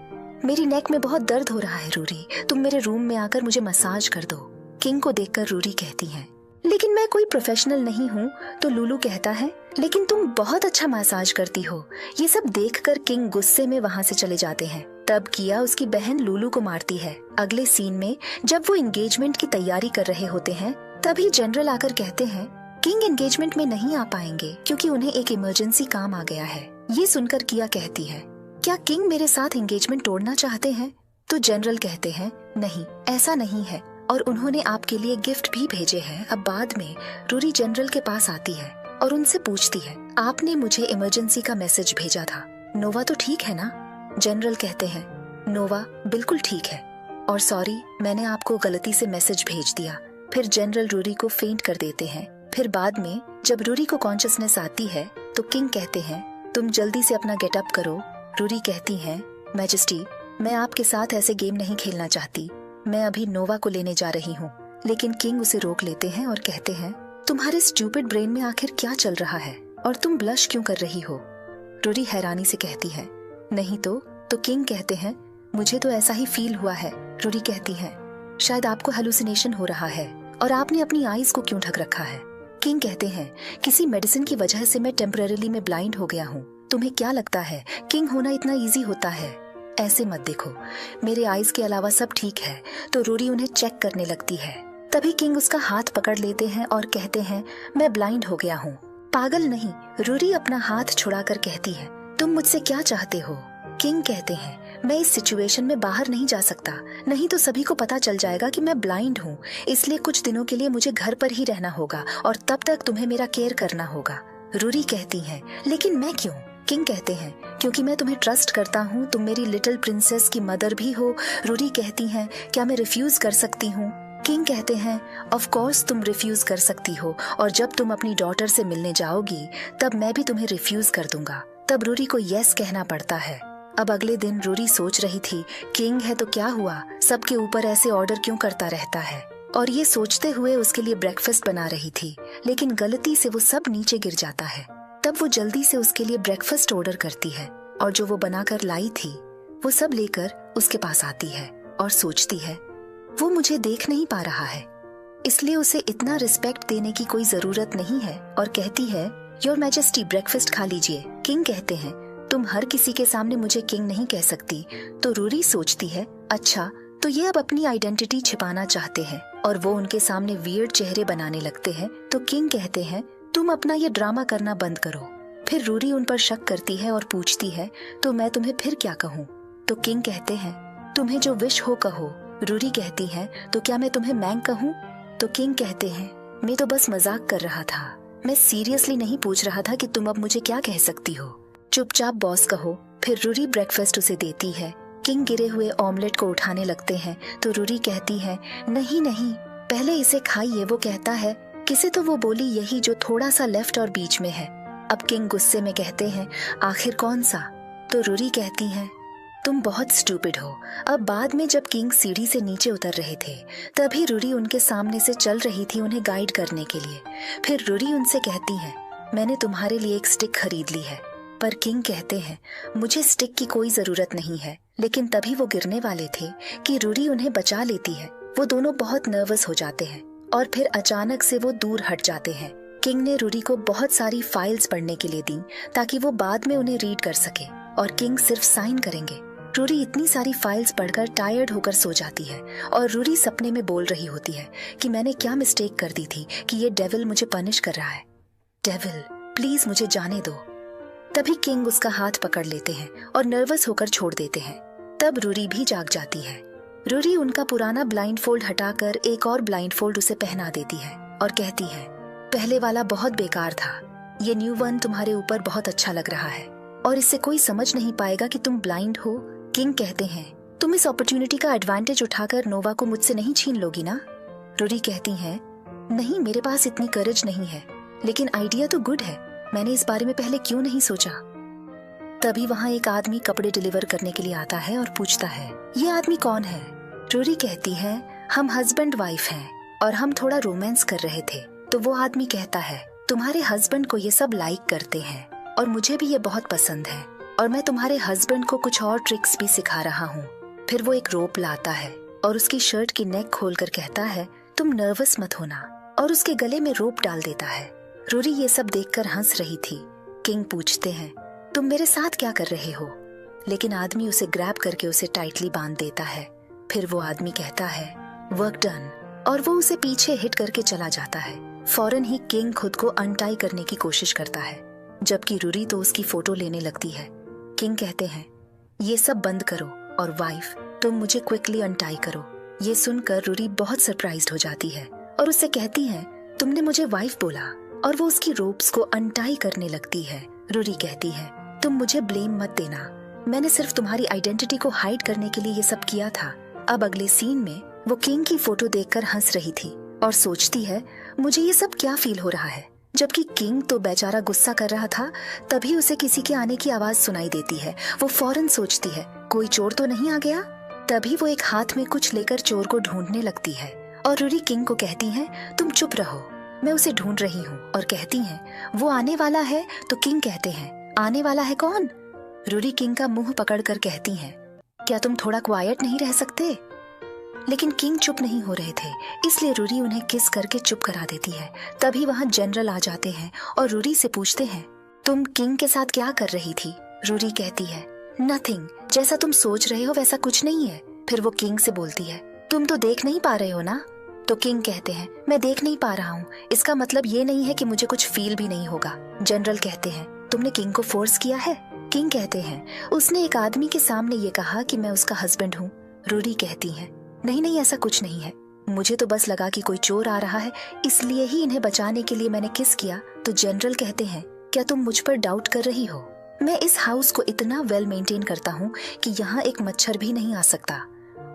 मेरी नेक में बहुत दर्द हो रहा है रूरी, तुम मेरे रूम में आकर मुझे मसाज कर दो। किंग को देखकर रूरी कहती है, लेकिन मैं कोई प्रोफेशनल नहीं हूँ। तो लूलू कहता है, लेकिन तुम बहुत अच्छा मसाज करती हो। ये सब देखकर किंग गुस्से में वहाँ से चले जाते हैं। तब किया उसकी बहन लूलू को मारती है। अगले सीन में जब वो एंगेजमेंट की तैयारी कर रहे होते हैं, तभी जनरल आकर कहते हैं, किंग एंगेजमेंट में नहीं आ पाएंगे क्योंकि उन्हें एक इमरजेंसी काम आ गया है। ये सुनकर किया कहती है, क्या किंग मेरे साथ एंगेजमेंट तोड़ना चाहते हैं? तो जनरल कहते हैं, नहीं ऐसा नहीं है और उन्होंने आपके लिए गिफ्ट भी भेजे हैं। अब बाद में रूरी जनरल के पास आती है और उनसे पूछती है, आपने मुझे इमरजेंसी का मैसेज भेजा था, नोवा तो ठीक है ना? जनरल कहते हैं, नोवा बिल्कुल ठीक है और सॉरी मैंने आपको गलती से मैसेज भेज दिया। फिर जनरल रूरी को फेंट कर देते हैं। फिर बाद में जब रूरी को कॉन्शियसनेस आती है तो किंग कहते हैं, तुम जल्दी से अपना गेटअप करो। रूरी कहती है, मैजेस्टी मैं आपके साथ ऐसे गेम नहीं खेलना चाहती, मैं अभी नोवा को लेने जा रही हूँ। लेकिन किंग उसे रोक लेते हैं और कहते हैं, तुम्हारे स्टूपिड ब्रेन में आखिर क्या चल रहा है और तुम ब्लश क्यों कर रही हो? रूरी हैरानी से कहती है, नहीं तो किंग कहते हैं, मुझे तो ऐसा ही फील हुआ है। रूरी कहती है, शायद आपको हेलुसिनेशन हो रहा है और आपने अपनी आईज को क्यों ढक रखा है? किंग कहते हैं, किसी मेडिसिन की वजह से मैं टेम्परेरीली में ब्लाइंड हो गया हूँ। तुम्हें क्या लगता है किंग होना इतना इजी होता है? ऐसे मत देखो, मेरे आईज के अलावा सब ठीक है। तो रूरी उन्हें चेक करने लगती है। तभी किंग उसका हाथ पकड़ लेते हैं और कहते हैं, मैं ब्लाइंड हो गया हूँ। पागल नहीं, रूरी अपना हाथ छुड़ाकर कहती है, तुम मुझसे क्या चाहते हो? किंग कहते हैं, मैं इस सिचुएशन में बाहर नहीं जा सकता, नहीं तो सभी को पता चल जाएगा कि मैं ब्लाइंड हूँ। इसलिए कुछ दिनों के लिए मुझे घर पर ही रहना होगा और तब तक तुम्हें मेरा केयर करना होगा। रूरी कहती है, लेकिन मैं क्यों? किंग कहते हैं, क्योंकि मैं तुम्हें ट्रस्ट करता हूँ, तुम मेरी लिटिल प्रिंसेस की मदर भी हो। रूरी कहती हैं, क्या मैं रिफ्यूज कर सकती हूँ? किंग कहते हैं, ऑफ कोर्स तुम रिफ्यूज कर सकती हो और जब तुम अपनी डॉटर से मिलने जाओगी तब मैं भी तुम्हें रिफ्यूज कर दूंगा। तब रूरी को यस कहना पड़ता है। अब अगले दिन रूरी सोच रही थी, किंग है तो क्या हुआ, सबके ऊपर ऐसे ऑर्डर क्यों करता रहता है? और ये सोचते हुए उसके लिए ब्रेकफास्ट बना रही थी, लेकिन गलती से वो सब नीचे गिर जाता है। तब वो जल्दी से उसके लिए ब्रेकफास्ट ऑर्डर करती है और जो वो बनाकर लाई थी वो सब लेकर उसके पास आती है और सोचती है, वो मुझे देख नहीं पा रहा है, इसलिए उसे इतना रिस्पेक्ट देने की कोई जरूरत नहीं है और कहती है, योर मैजेस्टी ब्रेकफास्ट खा लीजिए। किंग कहते हैं, तुम हर किसी के सामने मुझे किंग नहीं कह सकती। तो रूरी सोचती है, अच्छा तो ये अब अपनी आइडेंटिटी छिपाना चाहते हैं और वो उनके सामने वियर्ड चेहरे बनाने लगते हैं। तो किंग कहते हैं, तुम अपना ये ड्रामा करना बंद करो। फिर रूरी उन पर शक करती है और पूछती है, तो मैं तुम्हें फिर क्या कहूँ? तो किंग कहते हैं, तुम्हें जो विश हो कहो। रूरी कहती है, तो क्या मैं तुम्हें मैंग कहूँ? तो किंग कहते हैं, मैं तो बस मजाक कर रहा था, मैं सीरियसली नहीं पूछ रहा था कि तुम अब मुझे क्या कह सकती हो। चुपचाप बॉस कहो। फिर रूरी ब्रेकफास्ट उसे देती है। किंग गिरे हुए ऑमलेट को उठाने लगते हैं तो रूरी कहती है, नहीं नहीं पहले इसे खाइए। वो कहता है, किसे? तो वो बोली, यही जो थोड़ा सा लेफ्ट और बीच में है। अब किंग गुस्से में कहते हैं, आखिर कौन सा? तो रूरी कहती है, तुम बहुत स्टूपिड हो। अब बाद में जब किंग सीढ़ी से नीचे उतर रहे थे तभी रूरी उनके सामने से चल रही थी उन्हें गाइड करने के लिए। फिर रूरी उनसे कहती है, मैंने तुम्हारे लिए एक स्टिक खरीद ली है। पर किंग कहते हैं, मुझे स्टिक की कोई जरूरत नहीं है। लेकिन तभी वो गिरने वाले थे कि रूरी उन्हें बचा लेती है। वो दोनों बहुत नर्वस हो जाते हैं और फिर अचानक से वो दूर हट जाते हैं। किंग ने रूरी को बहुत सारी फाइल्स पढ़ने के लिए दी ताकि वो बाद में उन्हें रीड कर सके और किंग सिर्फ साइन करेंगे। रूरी इतनी सारी फाइल्स पढ़कर टायर्ड होकर सो जाती है और रूरी सपने में बोल रही होती है कि मैंने क्या मिस्टेक कर दी थी कि ये डेविल मुझे पनिश कर रहा है। डेविल प्लीज मुझे जाने दो। तभी किंग उसका हाथ पकड़ लेते हैं और नर्वस होकर छोड़ देते हैं। तब रूरी भी जाग जाती है। रूरी उनका पुराना ब्लाइंड फोल्ड हटाकर एक और ब्लाइंड फोल्ड उसे पहना देती है और कहती है, पहले वाला बहुत बेकार था, ये न्यू वन तुम्हारे ऊपर बहुत अच्छा लग रहा है और इससे कोई समझ नहीं पाएगा कि तुम ब्लाइंड हो। किंग कहते हैं, तुम इस अपॉर्चुनिटी का एडवांटेज उठाकर नोवा को मुझसे नहीं छीन लोगी ना? रूरी कहती है, नहीं मेरे पास इतनी करेज नहीं है, लेकिन आइडिया तो गुड है, मैंने इस बारे में पहले क्यों नहीं सोचा। तभी वहाँ एक आदमी कपड़े डिलीवर करने के लिए आता है और पूछता है, ये आदमी कौन है? रूरी कहती है, हम हस्बैंड वाइफ हैं और हम थोड़ा रोमांस कर रहे थे। तो वो आदमी कहता है, तुम्हारे हस्बैंड को ये सब लाइक करते हैं और मुझे भी ये बहुत पसंद है और मैं तुम्हारे हस्बैंड को कुछ और ट्रिक्स भी सिखा रहा हूँ। फिर वो एक रोप लाता है और उसकी शर्ट की नेक खोलकर कहता है, तुम नर्वस मत होना, और उसके गले में रोप डाल देता है। रूरी ये सब देखकर हंस रही थी। किंग पूछते हैं, तुम मेरे साथ क्या कर रहे हो? लेकिन आदमी उसे ग्रैब करके उसे टाइटली बांध देता है। फिर वो आदमी कहता है, वर्क डन, और वो उसे पीछे हिट करके चला जाता है। फौरन ही किंग खुद को अनटाई करने की कोशिश करता है, जबकि रूरी तो उसकी फोटो लेने लगती है। किंग कहते हैं, ये सब बंद करो और वाइफ तुम मुझे क्विकली अनटाई करो। ये सुनकर रूरी बहुत सरप्राइज्ड हो जाती है और उससे कहती है, तुमने मुझे वाइफ बोला, और वो उसकी रोप्स को अनटाई करने लगती है। रूरी कहती है, तुम मुझे ब्लेम मत देना, मैंने सिर्फ तुम्हारी आइडेंटिटी को हाइड करने के लिए ये सब किया था। अब अगले सीन में वो किंग की फोटो देखकर हंस रही थी और सोचती है, मुझे ये सब क्या फील हो रहा है। जबकि किंग तो बेचारा गुस्सा कर रहा था। तभी उसे किसी के आने की आवाज सुनाई देती है। वो फौरन सोचती है, कोई चोर तो नहीं आ गया। तभी वो एक हाथ में कुछ लेकर चोर को ढूंढने लगती है और रूरी किंग को कहती है, तुम चुप रहो, मैं उसे ढूंढ रही हूँ। और कहती है, वो आने वाला है। तो किंग कहते हैं, आने वाला है कौन? रूरी किंग का मुंह पकड़कर कहती हैं, क्या तुम थोड़ा क्वाइट नहीं रह सकते? लेकिन किंग चुप नहीं हो रहे थे, इसलिए रूरी उन्हें किस करके चुप करा देती है। तभी वहाँ जनरल आ जाते हैं और रूरी से पूछते हैं, तुम किंग के साथ क्या कर रही थी? रूरी कहती है, नथिंग, जैसा तुम सोच रहे हो वैसा कुछ नहीं है। फिर वो किंग से बोलती है, तुम तो देख नहीं पा रहे हो ना? तो किंग कहते हैं, मैं देख नहीं पा रहा हूँ, इसका मतलब ये नहीं है कि मुझे कुछ फील भी नहीं होगा। जनरल कहते हैं, तुमने किंग को फोर्स किया है? किंग कहते हैं, उसने एक आदमी के सामने ये कहा कि मैं उसका हस्बैंड हूँ। रूरी कहती है, नहीं नहीं, ऐसा कुछ नहीं है, मुझे तो बस लगा कि कोई चोर आ रहा है, इसलिए ही इन्हें बचाने के लिए मैंने किस किया। तो जनरल कहते हैं, क्या तुम मुझ पर डाउट कर रही हो? मैं इस हाउस को इतना वेल मेंटेन करता हूँ कि यहाँ एक मच्छर भी नहीं आ सकता।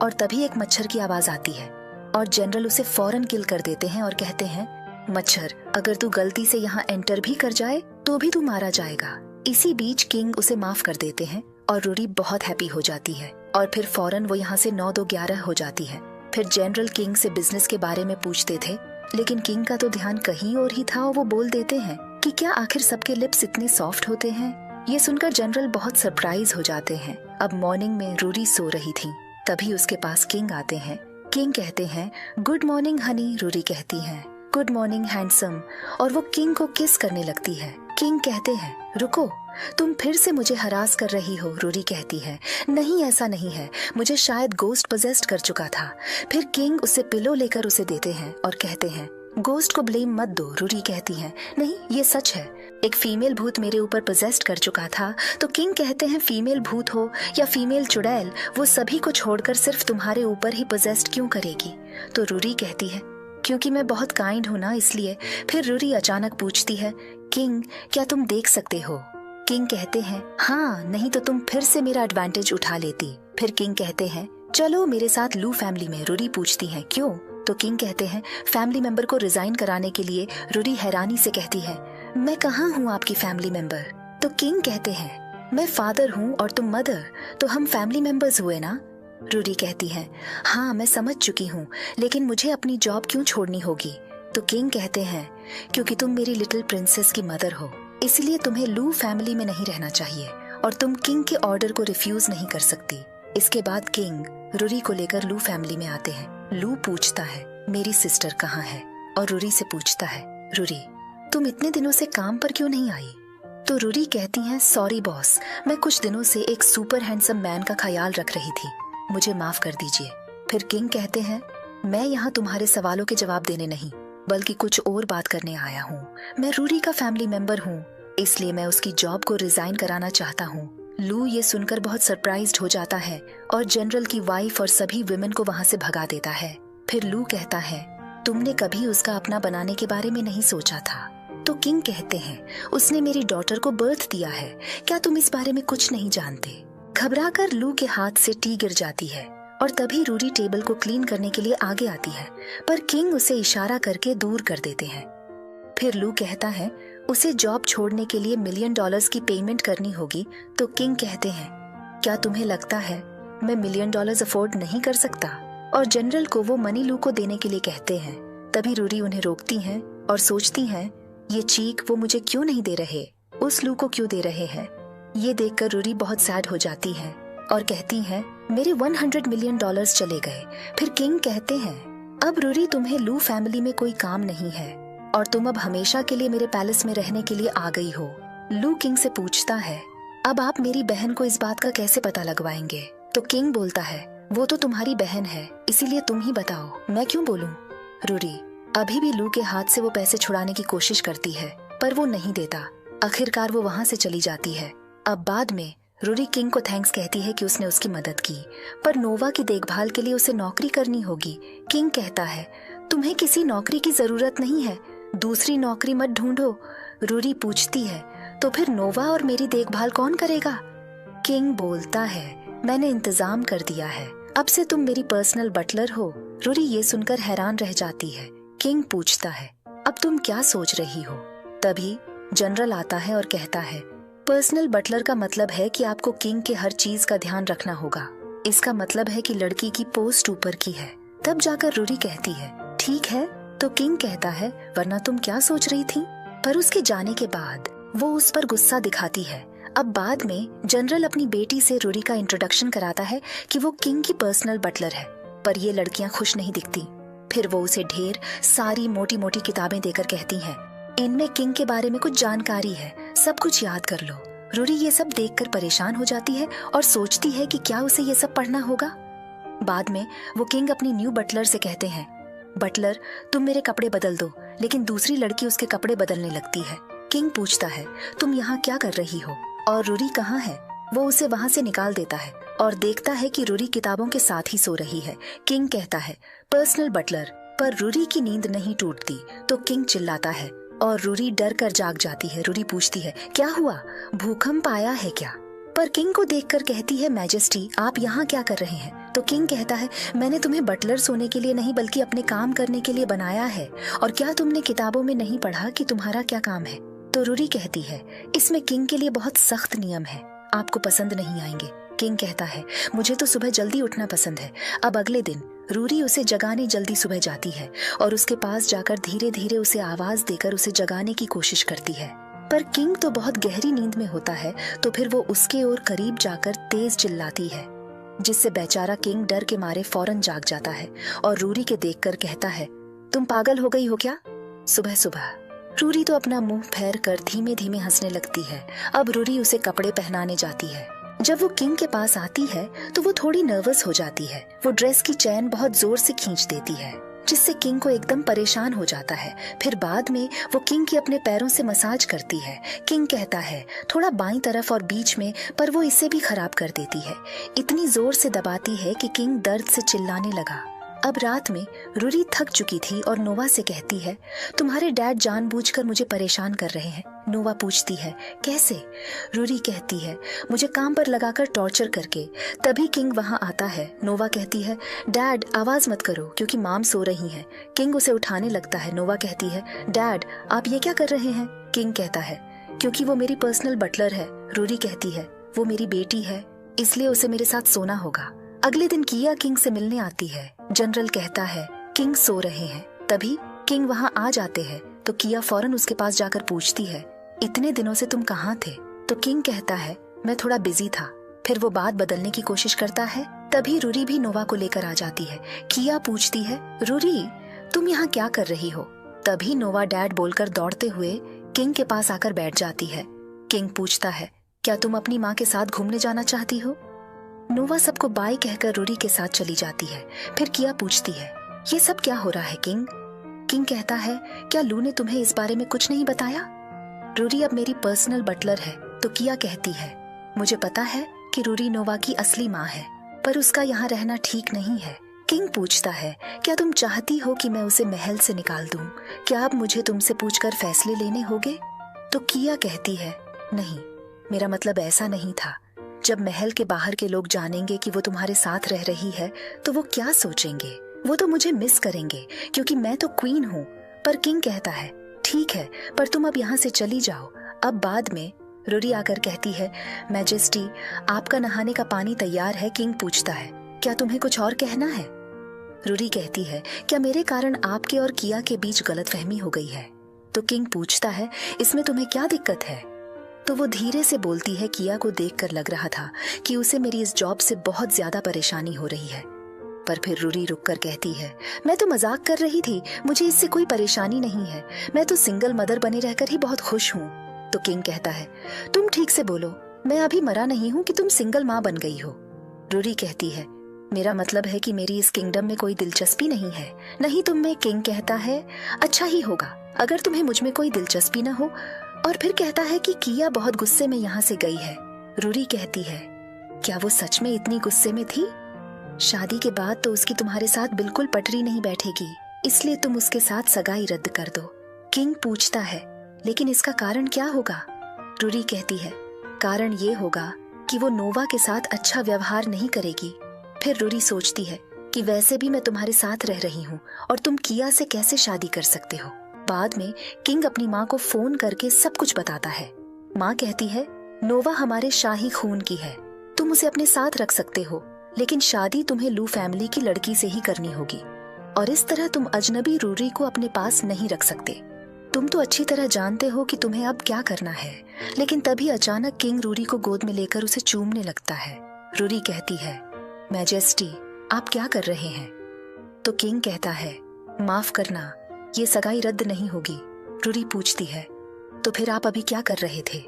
और तभी एक मच्छर की आवाज आती है और जनरल उसे फौरन किल कर देते हैं और कहते हैं, मच्छर, अगर तू गलती से यहाँ एंटर भी कर जाए तो भी तू मारा जाएगा। इसी बीच किंग उसे माफ कर देते हैं और रूरी बहुत हैप्पी हो जाती है और फिर फौरन वो यहाँ से 9-2-11 हो जाती है। फिर जनरल किंग से बिजनेस के बारे में पूछते थे, लेकिन किंग का तो ध्यान कहीं और ही था और वो बोल देते हैं कि क्या आखिर सबके लिप्स इतने सॉफ्ट होते हैं? ये सुनकर जनरल बहुत सरप्राइज हो जाते हैं। अब मॉर्निंग में रूरी सो रही थी, तभी उसके पास किंग आते हैं। किंग कहते हैं, गुड मॉर्निंग हनी। रूरी कहती है, गुड मॉर्निंग हैंडसम, और वो किंग को किस करने लगती है। किंग कहते हैं, रुको, तुम फिर से मुझे हरास कर रही हो। रूरी कहती है, नहीं ऐसा नहीं है, मुझे शायद गोस्ट पोजेस्ड कर चुका था। फिर किंग उसे पिलो लेकर उसे देते हैं और कहते हैं, गोस्ट को ब्लेम मत दो। रूरी कहती है, नहीं ये सच है, एक फीमेल भूत मेरे ऊपर पोजेस्ड कर चुका था। तो किंग कहते हैं, फीमेल भूत हो या फीमेल चुड़ैल, वो सभी को छोड़कर सिर्फ तुम्हारे ऊपर ही पोजेस्ड क्यों करेगी? तो रूरी कहती है, क्योंकि मैं बहुत काइंड हूँ ना, इसलिए। फिर रूरी अचानक पूछती है, किंग क्या तुम देख सकते हो? किंग कहते हैं, हाँ, नहीं तो तुम फिर से मेरा एडवांटेज उठा लेती। फिर किंग कहते हैं, चलो मेरे साथ लू फैमिली में। रूरी पूछती है, क्यों? तो किंग कहते हैं, फैमिली मेंबर को रिजाइन कराने के लिए। रूरी हैरानी से कहती है, मैं कहाँ हूँ आपकी फैमिली मेंबर? तो किंग कहते हैं, मैं फादर हूँ और तुम मदर, तो हम फैमिली मेंबर्स हुए ना? रूरी कहती है, हाँ मैं समझ चुकी हूँ, लेकिन मुझे अपनी जॉब क्यों छोड़नी होगी? तो किंग कहते हैं, क्योंकि तुम मेरी लिटिल प्रिंसेस की मदर हो, इसलिए तुम्हें लू फैमिली में नहीं रहना चाहिए और तुम किंग के ऑर्डर को रिफ्यूज नहीं कर सकती। इसके बाद किंग रूरी को लेकर लू फैमिली में आते हैं। लू पूछता है, मेरी सिस्टर कहाँ है? और रूरी से पूछता है, रूरी तुम इतने दिनों से काम पर क्यों नहीं आई? तो रूरी कहती है, सॉरी बॉस, मैं कुछ दिनों से एक सुपर हैंडसम मैन का ख्याल रख रही थी, मुझे माफ कर दीजिए। फिर किंग कहते हैं, मैं यहाँ तुम्हारे सवालों के जवाब देने नहीं बल्कि कुछ और बात करने आया हूँ। मैं रूरी का फैमिली मेंबर हूँ, इसलिए मैं उसकी जॉब को रिजाइन कराना चाहता हूँ। लू ये सुनकर बहुत सरप्राइज्ड हो जाता है और जनरल की वाइफ और सभी विमेन को वहाँ से भगा देता है। फिर लू कहता है, तुमने कभी उसका अपना बनाने के बारे में नहीं सोचा था? तो किंग कहते हैं, उसने मेरी डॉटर को बर्थ दिया है, क्या तुम इस बारे में कुछ नहीं जानते? घबराकर लू के हाथ से टी गिर जाती है और तभी रूरी टेबल को क्लीन करने के लिए आगे आती है, पर किंग उसे इशारा करके दूर कर देते हैं। फिर लू कहता है, उसे जॉब छोड़ने के लिए $1 मिलियन की पेमेंट करनी होगी। तो किंग कहते हैं, क्या तुम्हें लगता है मैं $1 मिलियन अफोर्ड नहीं कर सकता? और जनरल को वो मनी लू को देने के लिए कहते हैं। तभी रूरी उन्हें रोकती हैं और सोचती हैं, ये चीक वो मुझे क्यों नहीं दे रहे, उस लू को क्यों दे रहे हैं। ये देखकर रूरी बहुत सैड हो जाती है और कहती हैं, मेरे $100 मिलियन चले गए। फिर किंग कहते हैं, अब रूरी तुम्हें लू फैमिली में कोई काम नहीं है और तुम अब हमेशा के लिए मेरे पैलेस में रहने के लिए आ गई हो। लू किंग से पूछता है, अब आप मेरी बहन को इस बात का कैसे पता लगवाएंगे? तो किंग बोलता है, वो तो तुम्हारी बहन है, इसीलिए तुम ही बताओ, मैं क्यों बोलूं? रूरी अभी भी लू के हाथ से वो पैसे छुड़ाने की कोशिश करती है, पर वो नहीं देता। आखिरकार वो वहाँ से चली जाती है। अब बाद में रूरी किंग को थैंक्स कहती है कि उसने उसकी मदद की, पर नोवा की देखभाल के लिए उसे नौकरी करनी होगी। किंग कहता है, तुम्हें किसी नौकरी की जरूरत नहीं है, दूसरी नौकरी मत ढूंढो। रूरी पूछती है, तो फिर नोवा और मेरी देखभाल कौन करेगा? किंग बोलता है, मैंने इंतजाम कर दिया है, अब से तुम मेरी पर्सनल बटलर हो। रूरी ये सुनकर हैरान रह जाती है। किंग पूछता है, अब तुम क्या सोच रही हो? तभी जनरल आता है और कहता है, पर्सनल बटलर का मतलब है कि आपको किंग के हर चीज का ध्यान रखना होगा। इसका मतलब है कि लड़की की पोस्ट ऊपर की है। तब जाकर रूरी कहती है, ठीक है। तो किंग कहता है, वरना तुम क्या सोच रही थी? पर उसके जाने के बाद वो उस पर गुस्सा दिखाती है। अब बाद में जनरल अपनी बेटी से रूरी का इंट्रोडक्शन कराता है कि वो किंग की पर्सनल बटलर है, पर ये लड़कियां खुश नहीं दिखती। फिर वो उसे ढेर सारी मोटी मोटी किताबें देकर कहती हैं, इनमें किंग के बारे में कुछ जानकारी है, सब कुछ याद कर लो। रूरी ये सब देखकर परेशान हो जाती है और सोचती है कि क्या उसे ये सब पढ़ना होगा। बाद में वो किंग अपनी न्यू बटलर से कहते हैं, बटलर तुम मेरे कपड़े बदल दो। लेकिन दूसरी लड़की उसके कपड़े बदलने लगती है। किंग पूछता है, तुम यहाँ क्या कर रही हो और रूरी कहाँ है? वो उसे वहाँ से निकाल देता है और देखता है कि रूरी किताबों के साथ ही सो रही है। किंग कहता है, पर्सनल बटलर। पर रूरी की नींद नहीं टूटती तो किंग चिल्लाता है और रूरी डर कर जाग जाती है। रूरी पूछती है, क्या हुआ, भूकंप आया है क्या? पर किंग को देखकर कहती है, मैजेस्टी आप यहाँ क्या कर रहे हैं? तो किंग कहता है, मैंने तुम्हें बटलर सोने के लिए नहीं बल्कि अपने काम करने के लिए बनाया है। और क्या तुमने किताबों में नहीं पढ़ा कि तुम्हारा क्या काम है? तो रूरी कहती है, इसमें किंग के लिए बहुत सख्त नियम है, आपको पसंद नहीं आएंगे। किंग कहता है, मुझे तो सुबह जल्दी उठना पसंद है। अब अगले दिन रूरी उसे जगाने जल्दी सुबह जाती है और उसके पास जाकर धीरे धीरे उसे आवाज देकर उसे जगाने की कोशिश करती है। पर किंग तो बहुत गहरी नींद में होता है, तो फिर वो उसके ओर करीब जाकर तेज चिल्लाती है, जिससे बेचारा किंग डर के मारे फौरन जाग जाता है और रूरी के देखकर कहता है, तुम पागल हो गई हो क्या? सुबह सुबह रूरी तो अपना मुंह फेर कर धीमे धीमे हंसने लगती है। अब रूरी उसे कपड़े पहनाने जाती है। जब वो किंग के पास आती है तो वो थोड़ी नर्वस हो जाती है। वो ड्रेस की चैन बहुत जोर से खींच देती है, जिससे किंग को एकदम परेशान हो जाता है। फिर बाद में वो किंग की अपने पैरों से मसाज करती है। किंग कहता है, थोड़ा बाईं तरफ और बीच में, पर वो इसे भी खराब कर देती है। इतनी जोर से दबाती है कि किंग दर्द से चिल्लाने लगा। अब रात में रूरी थक चुकी थी और नोवा से कहती है, तुम्हारे डैड जानबूझकर मुझे परेशान कर रहे हैं। नोवा पूछती है, कैसे? रूरी कहती है, मुझे काम पर लगाकर टॉर्चर करके। तभी किंग वहाँ आता है। नोवा कहती है, डैड आवाज मत करो क्योंकि माम सो रही हैं। किंग उसे उठाने लगता है। नोवा कहती है, डैड आप ये क्या कर रहे हैं? किंग कहता है, क्योंकि वो मेरी पर्सनल बटलर है। रूरी कहती है, वो मेरी बेटी है, इसलिए उसे मेरे साथ सोना होगा। अगले दिन किया किंग से मिलने आती है। जनरल कहता है, किंग सो रहे हैं। तभी किंग वहाँ आ जाते हैं तो किया फौरन उसके पास जाकर पूछती है, इतने दिनों से तुम कहाँ थे? तो किंग कहता है, मैं थोड़ा बिजी था। फिर वो बात बदलने की कोशिश करता है। तभी रूरी भी नोवा को लेकर आ जाती है। किया पूछती है, रूरी तुम यहाँ क्या कर रही हो? तभी नोवा डैड बोलकर दौड़ते हुए किंग के पास आकर बैठ जाती है। किंग पूछता है, क्या तुम अपनी माँ के साथ घूमने जाना चाहती हो? नोवा सबको बाय कहकर रूरी के साथ चली जाती है। फिर किया पूछती है, ये सब क्या हो रहा है किंग? किंग कहता है, क्या लू ने तुम्हें इस बारे में कुछ नहीं बताया? रूरी अब मेरी पर्सनल बटलर है। तो किया कहती है, मुझे पता है कि रूरी नोवा की असली माँ है, पर उसका यहाँ रहना ठीक नहीं है। किंग पूछता है, क्या तुम चाहती हो कि मैं उसे महल से निकाल दूं? क्या अब मुझे तुमसे पूछकर फैसले लेने होंगे? तो किया कहती है, नहीं, मेरा मतलब ऐसा नहीं था। जब महल के बाहर के लोग जानेंगे कि वो तुम्हारे साथ रह रही है तो वो क्या सोचेंगे? वो तो मुझे मिस करेंगे क्योंकि मैं तो क्वीन हूँ। पर किंग कहता है, ठीक है, पर तुम अब यहाँ से चली जाओ, अब बाद में। रूरी आकर कहती है, मैजेस्टी आपका नहाने का पानी तैयार है। किंग पूछता है, क्या तुम्हें कुछ और कहना है? रूरी कहती है, क्या मेरे कारण आपके और किया के बीच गलतफहमी हो गई है? तो किंग पूछता है, इसमें तुम्हें क्या दिक्कत है? तो वो धीरे से बोलती है, किया को देखकर लग रहा था कि उसे मेरी इस जॉब से बहुत ज्यादा परेशानी हो रही है। पर फिर रूरी रुककर कहती है, मैं तो मजाक कर रही थी, मुझे इससे कोई परेशानी नहीं है, मैं तो सिंगल मदर बने रहकर ही बहुत खुश हूँ। तो किंग कहता है, तुम ठीक से बोलो, मैं अभी मरा नहीं हूँ कि तुम सिंगल माँ बन गई हो। रूरी कहती है, मेरा मतलब है कि मेरी इस किंगडम में कोई दिलचस्पी नहीं है। नहीं तुम में। किंग कहता है, अच्छा ही होगा अगर तुम्हें मुझ में कोई दिलचस्पी न हो। और फिर कहता है कि किया बहुत गुस्से में यहाँ से गई है। रूरी कहती है, क्या वो सच में इतनी गुस्से में थी? शादी के बाद तो उसकी तुम्हारे साथ बिल्कुल पटरी नहीं बैठेगी, इसलिए तुम उसके साथ सगाई रद्द कर दो। किंग पूछता है, लेकिन इसका कारण क्या होगा? रूरी कहती है, कारण ये होगा कि वो नोवा के साथ अच्छा व्यवहार नहीं करेगी। फिर रूरी सोचती है कि वैसे भी मैं तुम्हारे साथ रह रही हूँ और तुम किया से कैसे शादी कर सकते हो। बाद में किंग अपनी माँ को फोन करके सब कुछ बताता है। माँ कहती है, नोवा हमारे शाही खून की है, तुम उसे अपने साथ रख सकते हो, लेकिन शादी तुम्हें लू फैमिली की लड़की से ही करनी होगी और इस तरह तुम अजनबी रूरी को अपने पास नहीं रख सकते। तुम तो अच्छी तरह जानते हो कि तुम्हें अब क्या करना है। लेकिन तभी अचानक किंग रूरी को गोद में लेकर उसे चूमने लगता है। रूरी कहती है, मैजेस्टी आप क्या कर रहे हैं? तो किंग कहता है, माफ करना, ये सगाई रद्द नहीं होगी। रूरी पूछती है, तो फिर आप अभी क्या कर रहे थे?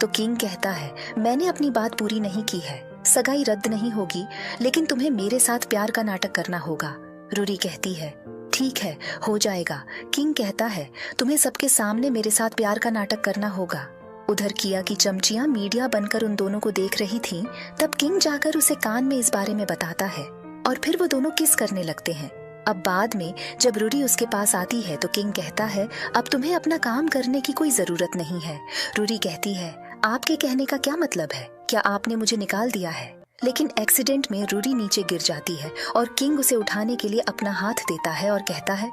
तो किंग कहता है, मैंने अपनी बात पूरी नहीं की है, सगाई रद्द नहीं होगी, लेकिन तुम्हें मेरे साथ प्यार का नाटक करना होगा। रूरी कहती है, ठीक है, हो जाएगा। किंग कहता है, तुम्हें सबके सामने मेरे साथ प्यार का नाटक करना होगा। उधर किया की चमचियां मीडिया बनकर उन दोनों को देख रही थीं, तब किंग जाकर उसे कान में इस बारे में बताता है और फिर वो दोनों किस करने लगते हैं। अब बाद में जब रूरी उसके पास आती है तो किंग कहता है, अब तुम्हें अपना काम करने की कोई जरूरत नहीं है। रूरी कहती है, आपके कहने का क्या मतलब है? क्या आपने मुझे निकाल दिया है? लेकिन एक्सीडेंट में रूरी नीचे गिर जाती है और किंग उसे उठाने के लिए अपना हाथ देता है और कहता है,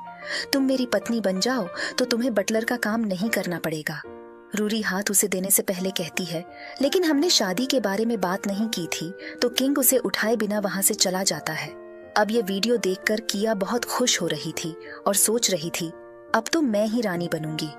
तुम मेरी पत्नी बन जाओ तो तुम्हें बटलर का काम नहीं करना पड़ेगा। रूरी हाथ उसे देने से पहले कहती है, लेकिन हमने शादी के बारे में बात नहीं की थी। तो किंग उसे उठाए बिना वहां से चला जाता है। अब ये वीडियो देखकर किया बहुत खुश हो रही थी और सोच रही थी, अब तो मैं ही रानी बनूंगी।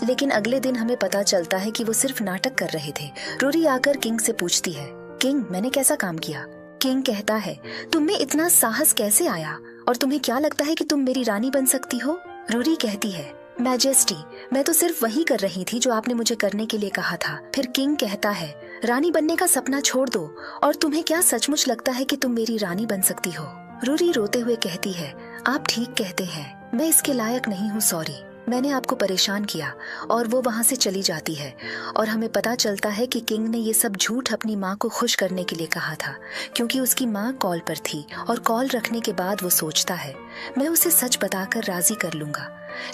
लेकिन अगले दिन हमें पता चलता है कि वो सिर्फ नाटक कर रहे थे। रूरी आकर किंग से पूछती है, किंग मैंने कैसा काम किया? किंग कहता है, तुम में इतना साहस कैसे आया और तुम्हें क्या लगता है कि तुम मेरी रानी बन सकती हो? रूरी कहती है, मैजेस्टी मैं तो सिर्फ वही कर रही थी जो आपने मुझे करने के लिए कहा था। फिर किंग कहता है, रानी बनने का सपना छोड़ दो और तुम्हें क्या सचमुच लगता है कि तुम मेरी रानी बन सकती हो? रूरी रोते हुए कहती है, आप ठीक कहते हैं, मैं इसके लायक नहीं हूँ, सॉरी, मैंने आपको परेशान किया। और वो वहाँ से चली जाती है और हमें पता चलता है कि किंग ने ये सब झूठ अपनी माँ को खुश करने के लिए कहा था, क्योंकि उसकी माँ कॉल पर थी और कॉल रखने के बाद वो सोचता है, मैं उसे सच बताकर राजी कर लूंगा।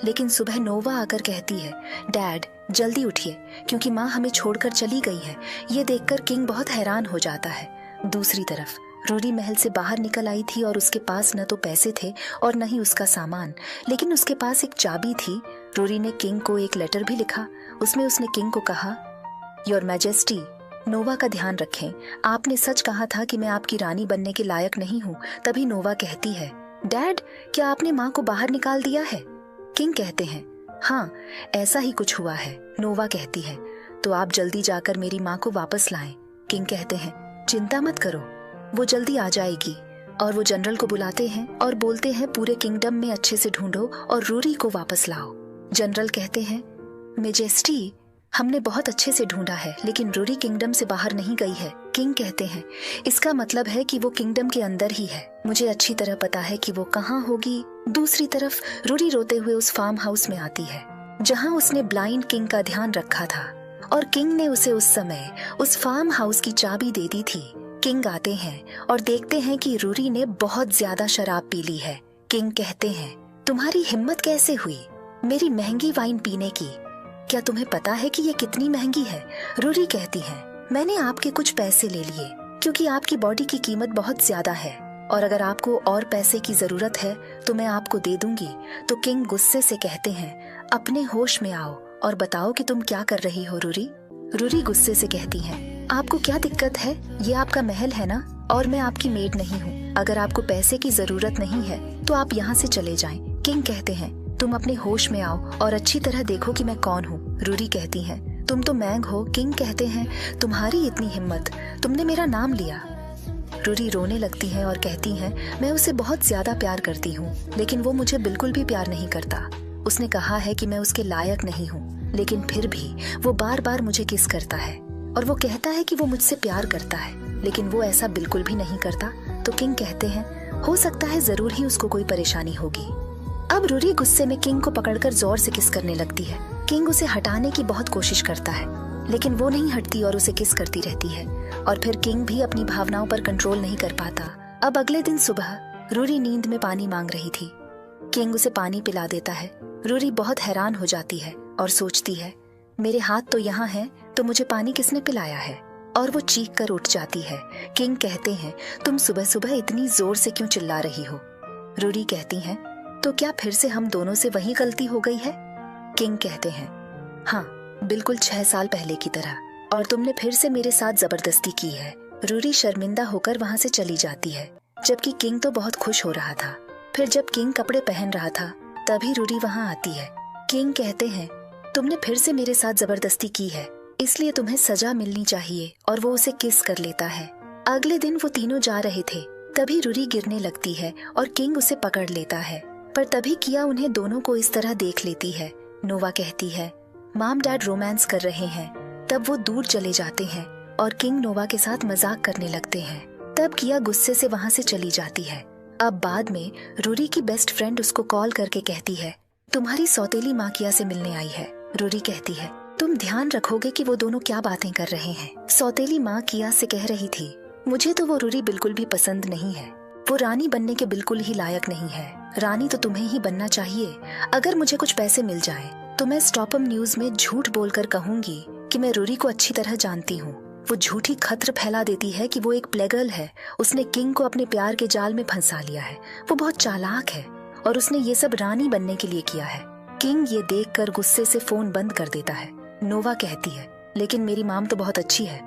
लेकिन सुबह नोवा आकर कहती है, डैड जल्दी उठिए क्योंकि माँ हमें छोड़कर चली गई है। ये देखकर किंग बहुत हैरान हो जाता है। दूसरी तरफ रूरी महल से बाहर निकल आई थी और उसके पास न तो पैसे थे और न ही उसका सामान, लेकिन उसके पास एक चाबी थी। रूरी ने किंग को एक लेटर भी लिखा। उसमें उसने किंग को कहा, योर मैजेस्टी नोवा का ध्यान रखें, आपने सच कहा था कि मैं आपकी रानी बनने के लायक नहीं हूँ। तभी नोवा कहती है, डैड क्या आपने माँ को बाहर निकाल दिया है? किंग कहते हैं, हाँ ऐसा ही कुछ हुआ है। नोवा कहती है, तो आप जल्दी जाकर मेरी माँ को वापस लाएं। किंग कहते हैं, चिंता मत करो, वो जल्दी आ जाएगी। और वो जनरल को बुलाते हैं और बोलते हैं, पूरे किंगडम में अच्छे से ढूंढो और रूरी को वापस लाओ। जनरल कहते हैं, मेजेस्टी हमने बहुत अच्छे से ढूंढा है, लेकिन रूरी किंगडम से बाहर नहीं गई है। किंग कहते हैं, इसका मतलब है कि वो किंगडम के अंदर ही है। मुझे अच्छी तरह पता है कि वो कहाँ होगी। दूसरी तरफ रूरी रोते हुए उस फार्म हाउस में आती है जहाँ उसने ब्लाइंड किंग का ध्यान रखा था और किंग ने उसे उस समय उस फार्म हाउस की चाबी दे दी थी। किंग आते हैं और देखते हैं कि रूरी ने बहुत ज्यादा शराब पी ली है। किंग कहते हैं, तुम्हारी हिम्मत कैसे हुई मेरी महंगी वाइन पीने की? क्या तुम्हें पता है कि ये कितनी महंगी है? रूरी कहती है, मैंने आपके कुछ पैसे ले लिए क्योंकि आपकी बॉडी की कीमत बहुत ज्यादा है। और अगर आपको और पैसे की जरूरत है तो मैं आपको दे दूंगी। तो किंग गुस्से से कहते हैं, अपने होश में आओ और बताओ कि तुम क्या कर रही हो रूरी। रूरी गुस्से से कहती हैं, आपको क्या दिक्कत है? ये आपका महल है ना, और मैं आपकी मेड नहीं हूँ। अगर आपको पैसे की जरूरत नहीं है तो आप यहाँ से चले जाएं। किंग कहते हैं, तुम अपने होश में आओ और अच्छी तरह देखो कि मैं कौन हूँ। रूरी कहती है, तुम तो मैंग हो। किंग कहते हैं, तुम्हारी इतनी हिम्मत, तुमने मेरा नाम लिया। रूरी रोने लगती है और कहती है, मैं उसे बहुत ज्यादा प्यार करती हूँ, लेकिन वो मुझे बिल्कुल भी प्यार नहीं करता। उसने कहा है कि मैं उसके लायक नहीं हूँ, लेकिन फिर भी वो बार बार मुझे किस करता है और वो कहता है कि वो मुझसे प्यार करता है, लेकिन वो ऐसा बिल्कुल भी नहीं करता। तो किंग कहते हैं, हो सकता है जरूर ही उसको कोई परेशानी होगी। अब रूरी गुस्से में किंग को पकड़कर जोर से किस करने लगती है। किंग उसे हटाने की बहुत कोशिश करता है, लेकिन वो नहीं हटती और उसे किस करती रहती है। और फिर किंग भी अपनी भावनाओं पर कंट्रोल नहीं कर पाता। अब अगले दिन सुबह रूरी नींद में पानी मांग रही थी। किंग उसे पानी पिला देता है। रूरी बहुत हैरान हो जाती है और सोचती है, मेरे हाथ तो यहाँ हैं, तो मुझे पानी किसने पिलाया है? और वो चीख कर उठ जाती है। किंग कहते हैं, तुम सुबह सुबह इतनी जोर से क्यों चिल्ला रही हो? रूरी कहती हैं, तो क्या फिर से हम दोनों से वही गलती हो गई है? किंग कहते हैं, हाँ, बिल्कुल 6 साल पहले की तरह, और तुमने फिर से मेरे साथ जबरदस्ती की है। रूरी शर्मिंदा होकर वहाँ से चली जाती है, जबकि किंग तो बहुत खुश हो रहा था। फिर जब किंग कपड़े पहन रहा था, तभी रूरी वहाँ आती है। किंग कहते हैं, तुमने फिर से मेरे साथ जबरदस्ती की है, इसलिए तुम्हें सजा मिलनी चाहिए। और वो उसे किस कर लेता है। अगले दिन वो तीनों जा रहे थे, तभी रूरी गिरने लगती है और किंग उसे पकड़ लेता है। पर तभी किया उन्हें दोनों को इस तरह देख लेती है। नोवा कहती है, मॉम डैड रोमांस कर रहे हैं। तब वो दूर चले जाते हैं और किंग नोवा के साथ मजाक करने लगते हैं। तब किया गुस्से से वहाँ से चली जाती है। अब बाद में रूरी की बेस्ट फ्रेंड उसको कॉल करके कहती है, तुम्हारी सौतेली माँ किया से मिलने आई है। रूरी कहती है, तुम ध्यान रखोगे कि वो दोनों क्या बातें कर रहे हैं? सौतेली माँ किया से कह रही थी, मुझे तो वो रूरी बिल्कुल भी पसंद नहीं है। वो रानी बनने के बिल्कुल ही लायक नहीं है। रानी तो तुम्हें ही बनना चाहिए। अगर मुझे कुछ पैसे मिल जाए तो मैं स्टॉपम न्यूज में झूठ बोलकर कहूंगी कि मैं रूरी को अच्छी तरह जानती हूँ। वो झूठी खत्र फैला देती है कि वो एक प्ले गर्ल है। उसने किंग को अपने प्यार के जाल में फंसा लिया है। वो बहुत चालाक है और उसने ये सब रानी बनने के लिए किया है। किंग ये देखकर गुस्से से फोन बंद कर देता है। नोवा कहती है, लेकिन मेरी माम तो बहुत अच्छी है।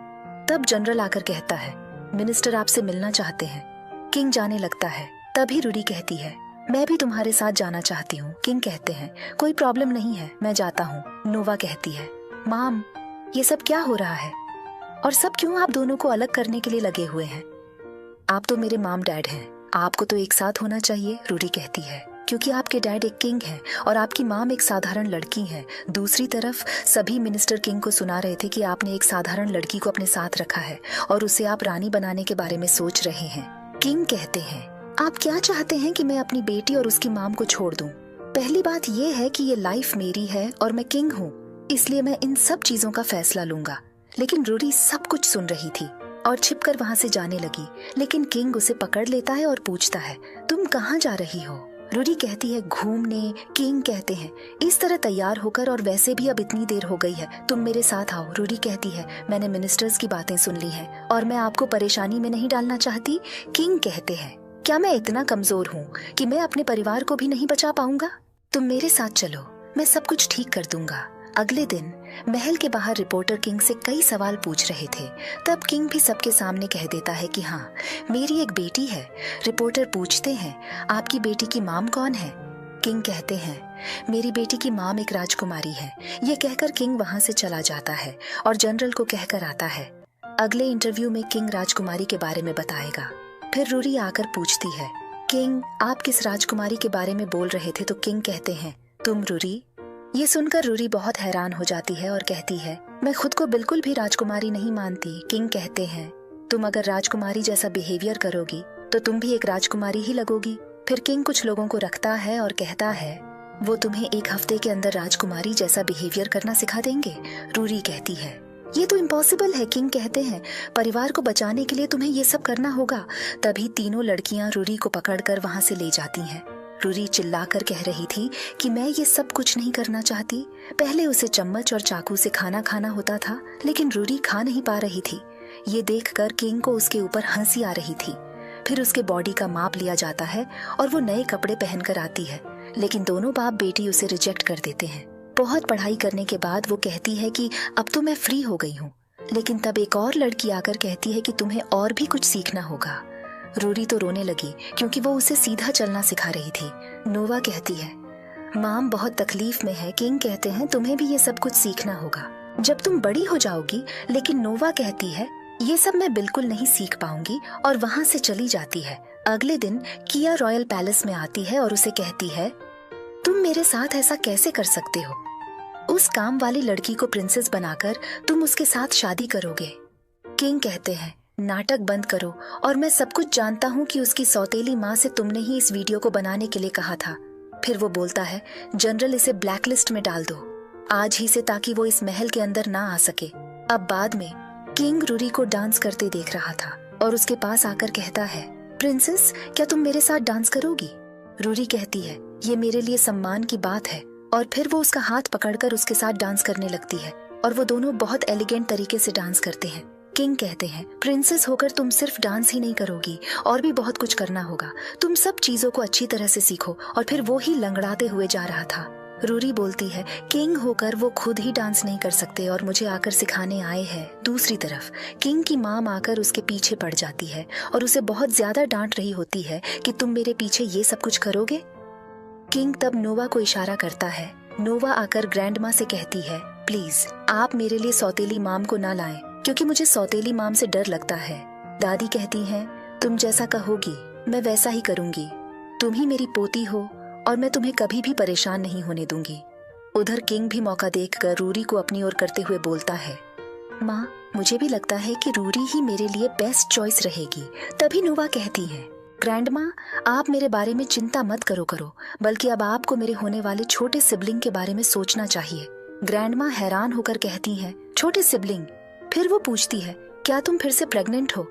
तब जनरल आकर कहता है, मिनिस्टर आपसे मिलना चाहते हैं। किंग जाने लगता है। तभी रूरी कहती है, मैं भी तुम्हारे साथ जाना चाहती हूँ। किंग कहते हैं, कोई प्रॉब्लम नहीं है, मैं जाता हूँ। नोवा कहती है, माम, ये सब क्या हो रहा है और सब क्यों आप दोनों को अलग करने के लिए लगे हुए हैं? आप तो मेरे मॉम डैड हैं, आपको तो एक साथ होना चाहिए। रूरी कहती है, क्योंकि आपके डैड एक किंग हैं और आपकी माम एक साधारण लड़की है। दूसरी तरफ सभी मिनिस्टर किंग को सुना रहे थे कि आपने एक साधारण लड़की को अपने साथ रखा है और उसे आप रानी बनाने के बारे में सोच रहे हैं। किंग कहते हैं, आप क्या चाहते हैं कि मैं अपनी बेटी और उसकी माम को छोड़ दूं? पहली बात यह है कि ये लाइफ मेरी है और मैं किंग हूँ, इसलिए मैं इन सब चीजों का फैसला लूंगा। लेकिन रूरी सब कुछ सुन रही थी और छिपकर वहां से जाने लगी। लेकिन किंग उसे पकड़ लेता है और पूछता है, तुम कहाँ जा रही हो? रूरी कहती है, घूमने। किंग कहते हैं, इस तरह तैयार होकर, और वैसे भी अब इतनी देर हो गई है, तुम मेरे साथ आओ। रूरी कहती है, मैंने मिनिस्टर्स की बातें सुन ली हैं और मैं आपको परेशानी में नहीं डालना चाहती। किंग कहते हैं, क्या मैं इतना कमजोर हूँ कि मैं अपने परिवार को भी नहीं बचा पाऊंगा? तुम मेरे साथ चलो, मैं सब कुछ ठीक कर दूंगा। अगले दिन महल के बाहर रिपोर्टर किंग से कई सवाल पूछ रहे थे। तब किंग भी सबके सामने कह देता है कि हाँ, मेरी एक बेटी है। रिपोर्टर पूछते हैं, आपकी बेटी की माम कौन है? किंग कहते हैं, मेरी बेटी की माम एक राजकुमारी है। ये कहकर किंग वहां से चला जाता है और जनरल को कहकर आता है, अगले इंटरव्यू में किंग राजकुमारी के बारे में बताएगा। फिर रूरी आकर पूछती है, किंग, आप किस राजकुमारी के बारे में बोल रहे थे? तो किंग कहते हैं, तुम रूरी। ये सुनकर रूरी बहुत हैरान हो जाती है और कहती है, मैं खुद को बिल्कुल भी राजकुमारी नहीं मानती। किंग कहते हैं, तुम अगर राजकुमारी जैसा बिहेवियर करोगी तो तुम भी एक राजकुमारी ही लगोगी। फिर किंग कुछ लोगों को रखता है और कहता है, वो तुम्हें 1 हफ्ते के अंदर राजकुमारी जैसा बिहेवियर करना सिखा देंगे। रूरी कहती है, ये तो इम्पॉसिबल है। किंग कहते हैं, परिवार को बचाने के लिए तुम्हें ये सब करना होगा। तभी तीनों लड़कियां रूरी को पकड़कर वहां से ले जाती हैं। रूरी चिल्लाकर कह रही थी कि मैं ये सब कुछ नहीं करना चाहती। पहले उसे चम्मच और चाकू से खाना खाना होता था, लेकिन रूरी खा नहीं पा रही थी। ये देखकर किंग को उसके ऊपर हंसी आ रही थी। फिर उसके बॉडी का माप लिया जाता है और वो नए कपड़े पहनकर आती है, लेकिन दोनों बाप बेटी उसे रिजेक्ट कर देते हैं। बहुत पढ़ाई करने के बाद वो कहती है कि अब तो मैं फ्री हो गई हूँ, लेकिन तब एक और लड़की आकर कहती है कि तुम्हें और भी कुछ सीखना होगा। रूरी तो रोने लगी क्योंकि वो उसे सीधा चलना सिखा रही थी। नोवा कहती है, माम बहुत तकलीफ में है। किंग कहते हैं तुम्हें भी ये सब कुछ सीखना होगा जब तुम बड़ी हो जाओगी, लेकिन नोवा कहती है ये सब मैं बिल्कुल नहीं सीख पाऊंगी और वहाँ से चली जाती है। अगले दिन किया रॉयल पैलेस में आती है और उसे कहती है, तुम मेरे साथ ऐसा कैसे कर सकते हो? उस काम वाली लड़की को प्रिंसेस बनाकर तुम उसके साथ शादी करोगे। किंग कहते हैं, नाटक बंद करो और मैं सब कुछ जानता हूँ कि उसकी सौतेली माँ से तुमने ही इस वीडियो को बनाने के लिए कहा था। फिर वो बोलता है, जनरल इसे ब्लैकलिस्ट में डाल दो आज ही से, ताकि वो इस महल के अंदर ना आ सके। अब बाद में किंग रूरी को डांस करते देख रहा था और उसके पास आकर कहता है, प्रिंसेस क्या तुम मेरे साथ डांस करोगी? रूरी कहती है, ये मेरे लिए सम्मान की बात है, और फिर वो उसका हाथ पकड़कर उसके साथ डांस करने लगती है और वो दोनों बहुत एलिगेंट तरीके से डांस करते हैं। किंग कहते हैं, प्रिंसेस होकर तुम सिर्फ डांस ही नहीं करोगी और भी बहुत कुछ करना होगा। तुम सब चीजों को अच्छी तरह से सीखो। और फिर वो ही लंगड़ाते हुए जा रहा था। रूरी बोलती है, किंग होकर वो खुद ही डांस नहीं कर सकते और मुझे आकर सिखाने आए हैं। दूसरी तरफ किंग की माम आकर उसके पीछे पड़ जाती है और उसे बहुत ज्यादा डांट रही होती है कि तुम मेरे पीछे ये सब कुछ करोगे। किंग तब नोवा को इशारा करता है। नोवा आकर ग्रैंडमा से कहती है, प्लीज आप मेरे लिए सौतेली माम को ना लाएं, क्योंकि मुझे सौतेली माम से डर लगता है। दादी कहती हैं, तुम जैसा कहोगी मैं वैसा ही करूंगी। तुम ही मेरी पोती हो और मैं तुम्हें कभी भी परेशान नहीं होने दूंगी। उधर किंग भी मौका देखकर रूरी को अपनी ओर करते हुए बोलता है, माँ मुझे भी लगता है कि रूरी ही मेरे लिए बेस्ट चॉइस रहेगी। तभी नोवा कहती है, ग्रैंडमा आप मेरे बारे में चिंता मत करो, बल्कि अब आपको मेरे होने वाले छोटे सिबलिंग के बारे में सोचना चाहिए। ग्रैंडमा हैरान होकर कहती है, छोटे सिबलिंग? फिर वो पूछती है, क्या तुम फिर से प्रेग्नेंट हो?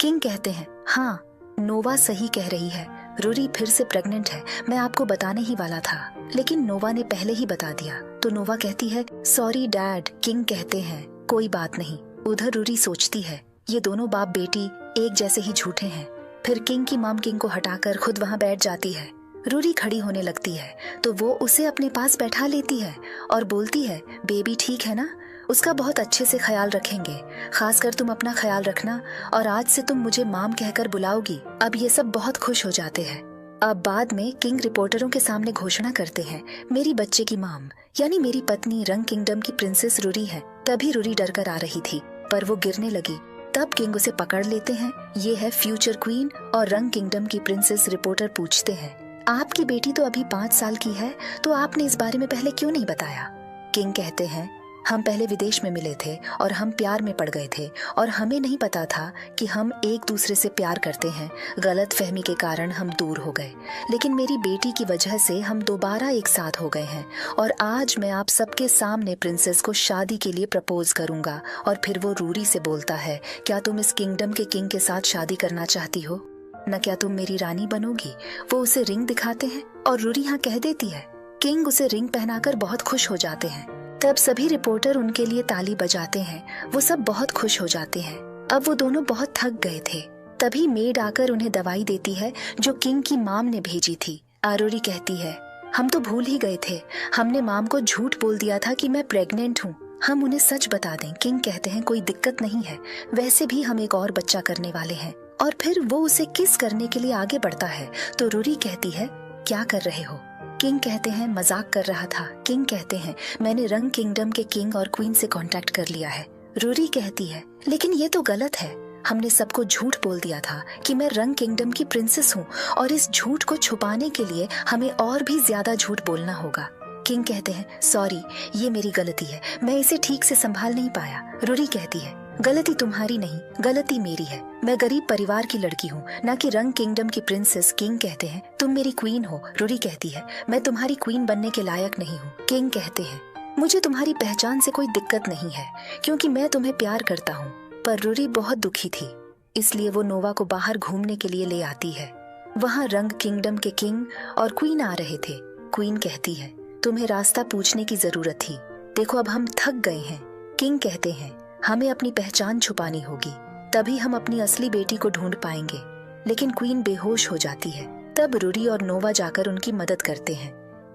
किंग कहते हैं, हाँ नोवा सही कह रही है, रूरी फिर से प्रेग्नेंट है। मैं आपको बताने ही वाला था, लेकिन नोवा ने पहले ही बता दिया। तो नोवा कहती है, सॉरी डैड। किंग कहते हैं, कोई बात नहीं। उधर रूरी सोचती है, ये दोनों बाप बेटी एक जैसे ही झूठे हैं। फिर किंग की मॉम किंग को हटाकर खुद वहाँ बैठ जाती है। रूरी खड़ी होने लगती है तो वो उसे अपने पास बैठा लेती है और बोलती है, बेबी ठीक है ना? उसका बहुत अच्छे से ख्याल रखेंगे, खासकर तुम अपना ख्याल रखना, और आज से तुम मुझे माम कहकर बुलाओगी। अब ये सब बहुत खुश हो जाते हैं। अब बाद में किंग रिपोर्टरों के सामने घोषणा करते हैं, मेरी बच्चे की माम यानी मेरी पत्नी रंग किंगडम की प्रिंसेस रूरी है। तभी रूरी डर कर आ रही थी, पर वो गिरने लगी। तब किंग उसे पकड़ लेते हैं। ये है फ्यूचर क्वीन और रंग किंगडम की प्रिंसेस। रिपोर्टर पूछते हैं, आपकी बेटी तो अभी 5 साल की है, तो आपने इस बारे में पहले क्यों नहीं बताया? किंग कहते हैं, हम पहले विदेश में मिले थे और हम प्यार में पड़ गए थे और हमें नहीं पता था कि हम एक दूसरे से प्यार करते हैं। गलत फहमी के कारण हम दूर हो गए, लेकिन मेरी बेटी की वजह से हम दोबारा एक साथ हो गए हैं और आज मैं आप सबके सामने प्रिंसेस को शादी के लिए प्रपोज करूंगा। और फिर वो रूरी से बोलता है, क्या तुम इस किंगडम के किंग के साथ शादी करना चाहती हो? न क्या तुम मेरी रानी बनोगी? वो उसे रिंग दिखाते हैं और रूरी हाँ कह देती है। किंग उसे रिंग पहनाकर बहुत खुश हो जाते हैं। तब सभी रिपोर्टर उनके लिए ताली बजाते हैं। वो सब बहुत खुश हो जाते हैं। अब वो दोनों बहुत थक गए थे। तभी मेड आकर उन्हें दवाई देती है जो किंग की माम ने भेजी थी। आरोरी कहती है, हम तो भूल ही गए थे, हमने माम को झूठ बोल दिया था कि मैं प्रेग्नेंट हूँ। हम उन्हें सच बता दें। किंग कहते हैं, कोई दिक्कत नहीं है, वैसे भी हम एक और बच्चा करने वाले हैं। और फिर वो उसे किस करने के लिए आगे बढ़ता है तो रूरी कहती है, क्या कर रहे हो? किंग कहते हैं, मजाक कर रहा था। किंग कहते हैं, मैंने रंग किंगडम के किंग और क्वीन से कांटेक्ट कर लिया है। रूरी कहती है, लेकिन ये तो गलत है, हमने सबको झूठ बोल दिया था कि मैं रंग किंगडम की प्रिंसेस हूँ और इस झूठ को छुपाने के लिए हमें और भी ज्यादा झूठ बोलना होगा। किंग कहते हैं, सॉरी ये मेरी गलती है, मैं इसे ठीक से संभाल नहीं पाया। रूरी कहती है, गलती तुम्हारी नहीं, गलती मेरी है। मैं गरीब परिवार की लड़की हूँ, ना कि रंग किंगडम की प्रिंसेस। किंग कहते हैं, तुम मेरी क्वीन हो। रूरी कहती है, मैं तुम्हारी क्वीन बनने के लायक नहीं हूँ। किंग कहते हैं, मुझे तुम्हारी पहचान से कोई दिक्कत नहीं है क्योंकि मैं तुम्हें प्यार करता हूँ। पर रूरी बहुत दुखी थी, इसलिए वो नोवा को बाहर घूमने के लिए ले आती है। वहाँ रंग किंगडम के किंग और क्वीन आ रहे थे। क्वीन कहती है, तुम्हें रास्ता पूछने की जरूरत थी, देखो अब हम थक गए हैं। किंग कहते हैं, हमें अपनी पहचान छुपानी होगी, तभी हम अपनी असली बेटी को ढूंढ पाएंगे। लेकिन क्वीन बेहोश हो जाती है। तब रूरी और नोवा जाकर उनकी मदद करते हैं।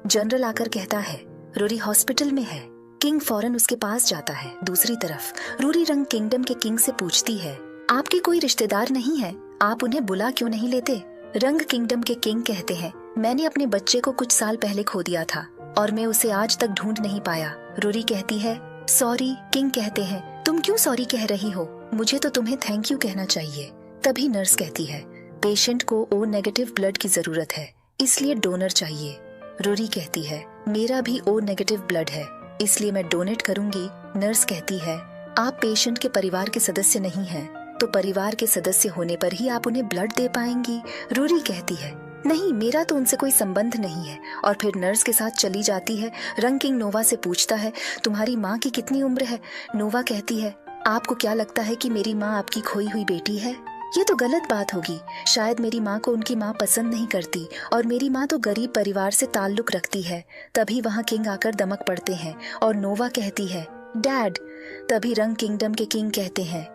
जनरल आकर कहता है रूरी हॉस्पिटल में है। किंग फौरन उसके पास जाता है। दूसरी तरफ रूरी रंग किंगडम के किंग से पूछती है, आपके कोई रिश्तेदार नहीं है, आप उन्हें बुला क्यों नहीं लेते? रंग किंगडम के किंग कहते हैं, मैंने अपने बच्चे को कुछ साल पहले खो दिया था और मैं उसे आज तक ढूंढ नहीं पाया। रूरी कहती है, सॉरी। किंग कहते हैं, तुम क्यों सॉरी कह रही हो? मुझे तो तुम्हें थैंक यू कहना चाहिए। तभी नर्स कहती है, पेशेंट को ओ नेगेटिव ब्लड की जरूरत है, इसलिए डोनर चाहिए। रूरी कहती है, मेरा भी ओ नेगेटिव ब्लड है, इसलिए मैं डोनेट करूंगी। नर्स कहती है, आप पेशेंट के परिवार के सदस्य नहीं हैं, तो परिवार के सदस्य होने पर ही आप उन्हें ब्लड दे पाएंगी। रूरी कहती है, नहीं, मेरा तो उनसे कोई संबंध नहीं है, और फिर नर्स के साथ चली जाती है। रंग किंग नोवा से पूछता है, तुम्हारी माँ की कितनी उम्र है? नोवा कहती है, आपको क्या लगता है कि मेरी माँ आपकी खोई हुई बेटी है? ये तो गलत बात होगी। शायद मेरी माँ को उनकी माँ पसंद नहीं करती और मेरी माँ तो गरीब परिवार से ताल्लुक रखती है। तभी वहाँ किंग आकर दमक पड़ते हैं और नोवा कहती है, डैड। तभी रंग किंगडम के किंग कहते हैं,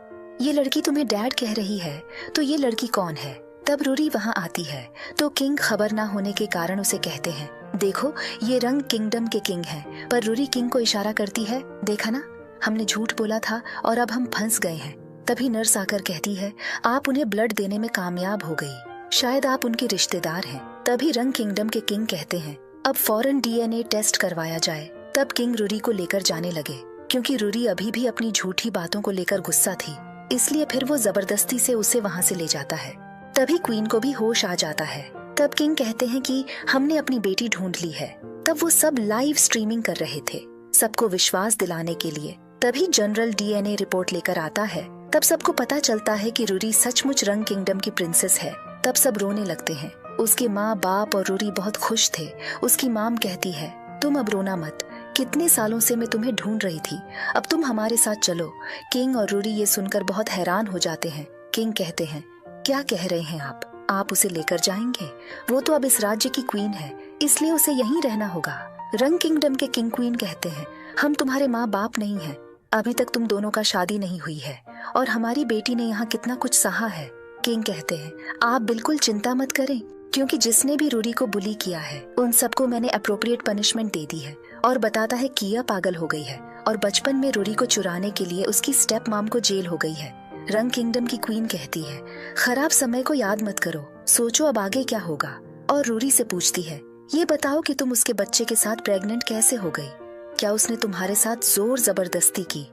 ये लड़की तुम्हें डैड कह रही है, तो ये लड़की कौन है? तब रूरी वहाँ आती है तो किंग खबर ना होने के कारण उसे कहते हैं, देखो ये रंग किंगडम के किंग हैं। पर रूरी किंग को इशारा करती है, देखा ना, हमने झूठ बोला था और अब हम फंस गए हैं। तभी नर्स आकर कहती है, आप उन्हें ब्लड देने में कामयाब हो गई, शायद आप उनके रिश्तेदार हैं। तभी रंग किंगडम के किंग कहते हैं, अब फौरन डीएनए टेस्ट करवाया जाए। तब किंग रूरी को लेकर जाने लगे, क्योंकि रूरी अभी भी अपनी झूठी बातों को लेकर गुस्सा थी, इसलिए फिर वो जबरदस्ती से उसे वहाँ से ले जाता है। तभी क्वीन को भी होश आ जाता है। तब किंग कहते हैं कि हमने अपनी बेटी ढूंढ ली है। तब वो सब लाइव स्ट्रीमिंग कर रहे थे, सबको विश्वास दिलाने के लिए। तभी जनरल डीएनए रिपोर्ट लेकर आता है। तब सबको पता चलता है कि रूरी सचमुच रंग किंगडम की प्रिंसेस है। तब सब रोने लगते हैं। उसके माँ बाप और रूरी बहुत खुश थे। उसकी माम कहती है, तुम अब रोना मत, कितने सालों से मैं तुम्हें ढूंढ रही थी, अब तुम हमारे साथ चलो। किंग और रूरी ये सुनकर बहुत हैरान हो जाते हैं। किंग कहते हैं, क्या कह रहे हैं आप उसे लेकर जाएंगे? वो तो अब इस राज्य की क्वीन है, इसलिए उसे यहीं रहना होगा। रंग किंगडम के किंग क्वीन कहते हैं, हम तुम्हारे माँ बाप नहीं हैं, अभी तक तुम दोनों का शादी नहीं हुई है और हमारी बेटी ने यहाँ कितना कुछ सहा है। किंग कहते हैं, आप बिल्कुल चिंता मत करें, क्योंकि जिसने भी रूरी को बुली किया है उन सबको मैंने अप्रोप्रिएट पनिशमेंट दे दी है। और बताता है किया पागल हो गई है और बचपन में रूरी को चुराने के लिए उसकी स्टेप मॉम को जेल हो गई है। रंग किंगडम की क्वीन कहती है, खराब समय को याद मत करो, सोचो अब आगे क्या होगा। और रूरी से पूछती है, ये बताओ कि तुम उसके बच्चे के साथ प्रेग्नेंट कैसे हो गई? क्या उसने तुम्हारे साथ जोर जबरदस्ती की?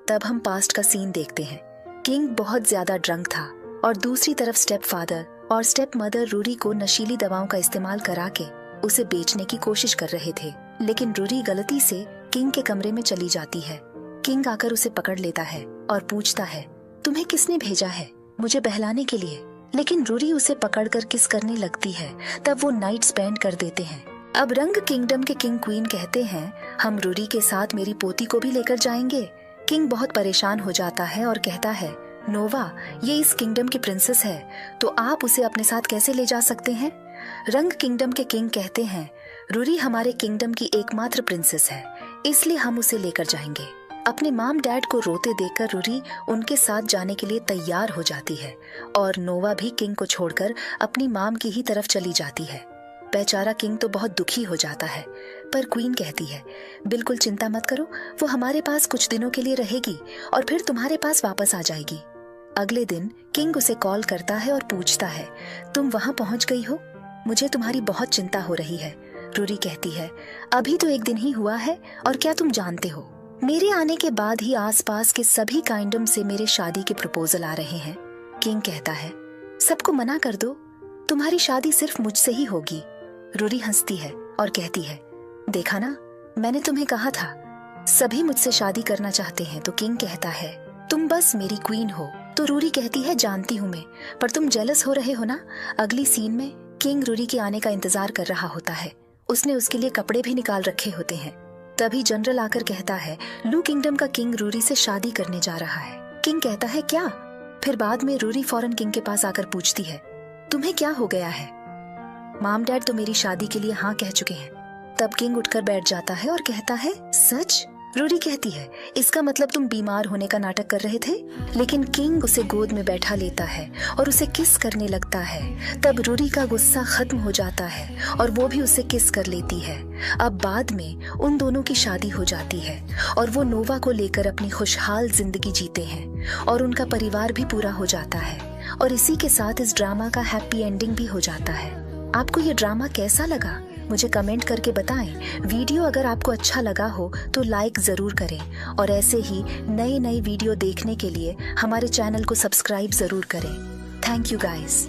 तब हम पास्ट का सीन देखते हैं। किंग बहुत ज्यादा ड्रंक था और दूसरी तरफ स्टेप फादर और स्टेप मदर रूरी को नशीली दवाओं का इस्तेमाल करा के उसे बेचने की कोशिश कर रहे थे। लेकिन रूरी गलती से किंग के कमरे में चली जाती है। किंग आकर उसे पकड़ लेता है और पूछता है, तुम्हें किसने भेजा है? मुझे बहलाने के लिए। लेकिन रूरी उसे पकड़कर किस करने लगती है। तब वो नाइट स्पेंड कर देते हैं। अब रंग किंगडम के किंग क्वीन कहते हैं, हम रूरी के साथ मेरी पोती को भी लेकर जाएंगे। किंग बहुत परेशान हो जाता है और कहता है, नोवा, ये इस किंगडम की प्रिंसेस है, तो आप उसे अपने साथ कैसे ले जा सकते हैं? रंग किंगडम के किंग कहते हैं, रूरी हमारे किंगडम की एकमात्र प्रिंसेस है, इसलिए हम उसे लेकर जाएंगे। अपने माम डैड को रोते देखकर रूरी उनके साथ जाने के लिए तैयार हो जाती है और नोवा भी किंग को छोड़कर अपनी माम की ही तरफ चली जाती है। बेचारा किंग तो बहुत दुखी हो जाता है, पर क्वीन कहती है, बिल्कुल चिंता मत करो, वो हमारे पास कुछ दिनों के लिए रहेगी और फिर तुम्हारे पास वापस आ जाएगी। अगले दिन किंग उसे कॉल करता है और पूछता है, तुम वहाँ पहुँच गई हो? मुझे तुम्हारी बहुत चिंता हो रही है। रूरी कहती है, अभी तो एक दिन ही हुआ है और क्या तुम जानते हो, मेरे आने के बाद ही आसपास के सभी काइंडम से मेरे शादी के प्रपोजल आ रहे हैं। किंग कहता है, सबको मना कर दो, तुम्हारी शादी सिर्फ मुझसे ही होगी। रूरी हंसती है और कहती है, देखा ना, मैंने तुम्हें कहा था, सभी मुझसे शादी करना चाहते हैं। तो किंग कहता है, तुम बस मेरी क्वीन हो। तो रूरी कहती है, जानती हूँ मैं, पर तुम जेलस हो रहे हो ना। अगली सीन में किंग रूरी के आने का इंतजार कर रहा होता है। उसने उसके लिए कपड़े भी निकाल रखे होते हैं। तभी जनरल आकर कहता है, लू किंगडम का किंग रूरी से शादी करने जा रहा है। किंग कहता है, क्या? फिर बाद में रूरी फौरन किंग के पास आकर पूछती है, तुम्हें क्या हो गया है? माम डैड तो मेरी शादी के लिए हाँ कह चुके हैं। तब किंग उठकर बैठ जाता है और कहता है, सच? रूडी कहती है, इसका मतलब तुम बीमार होने का नाटक कर रहे थे? लेकिन किंग उसे गोद में बैठा लेता है और उसे किस करने लगता है। तब रूडी का गुस्सा खत्म हो जाता है और वो भी उसे किस कर लेती है। अब बाद में उन दोनों की शादी हो जाती है और वो नोवा को लेकर अपनी खुशहाल जिंदगी जीते हैं और उनका परिवार भी पूरा हो जाता है। और इसी के साथ इस ड्रामा का हैप्पी एंडिंग भी हो जाता है। आपको ये ड्रामा कैसा लगा मुझे कमेंट करके बताएं। वीडियो अगर आपको अच्छा लगा हो तो लाइक जरूर करें और ऐसे ही नई वीडियो देखने के लिए हमारे चैनल को सब्सक्राइब जरूर करें। Thank you guys.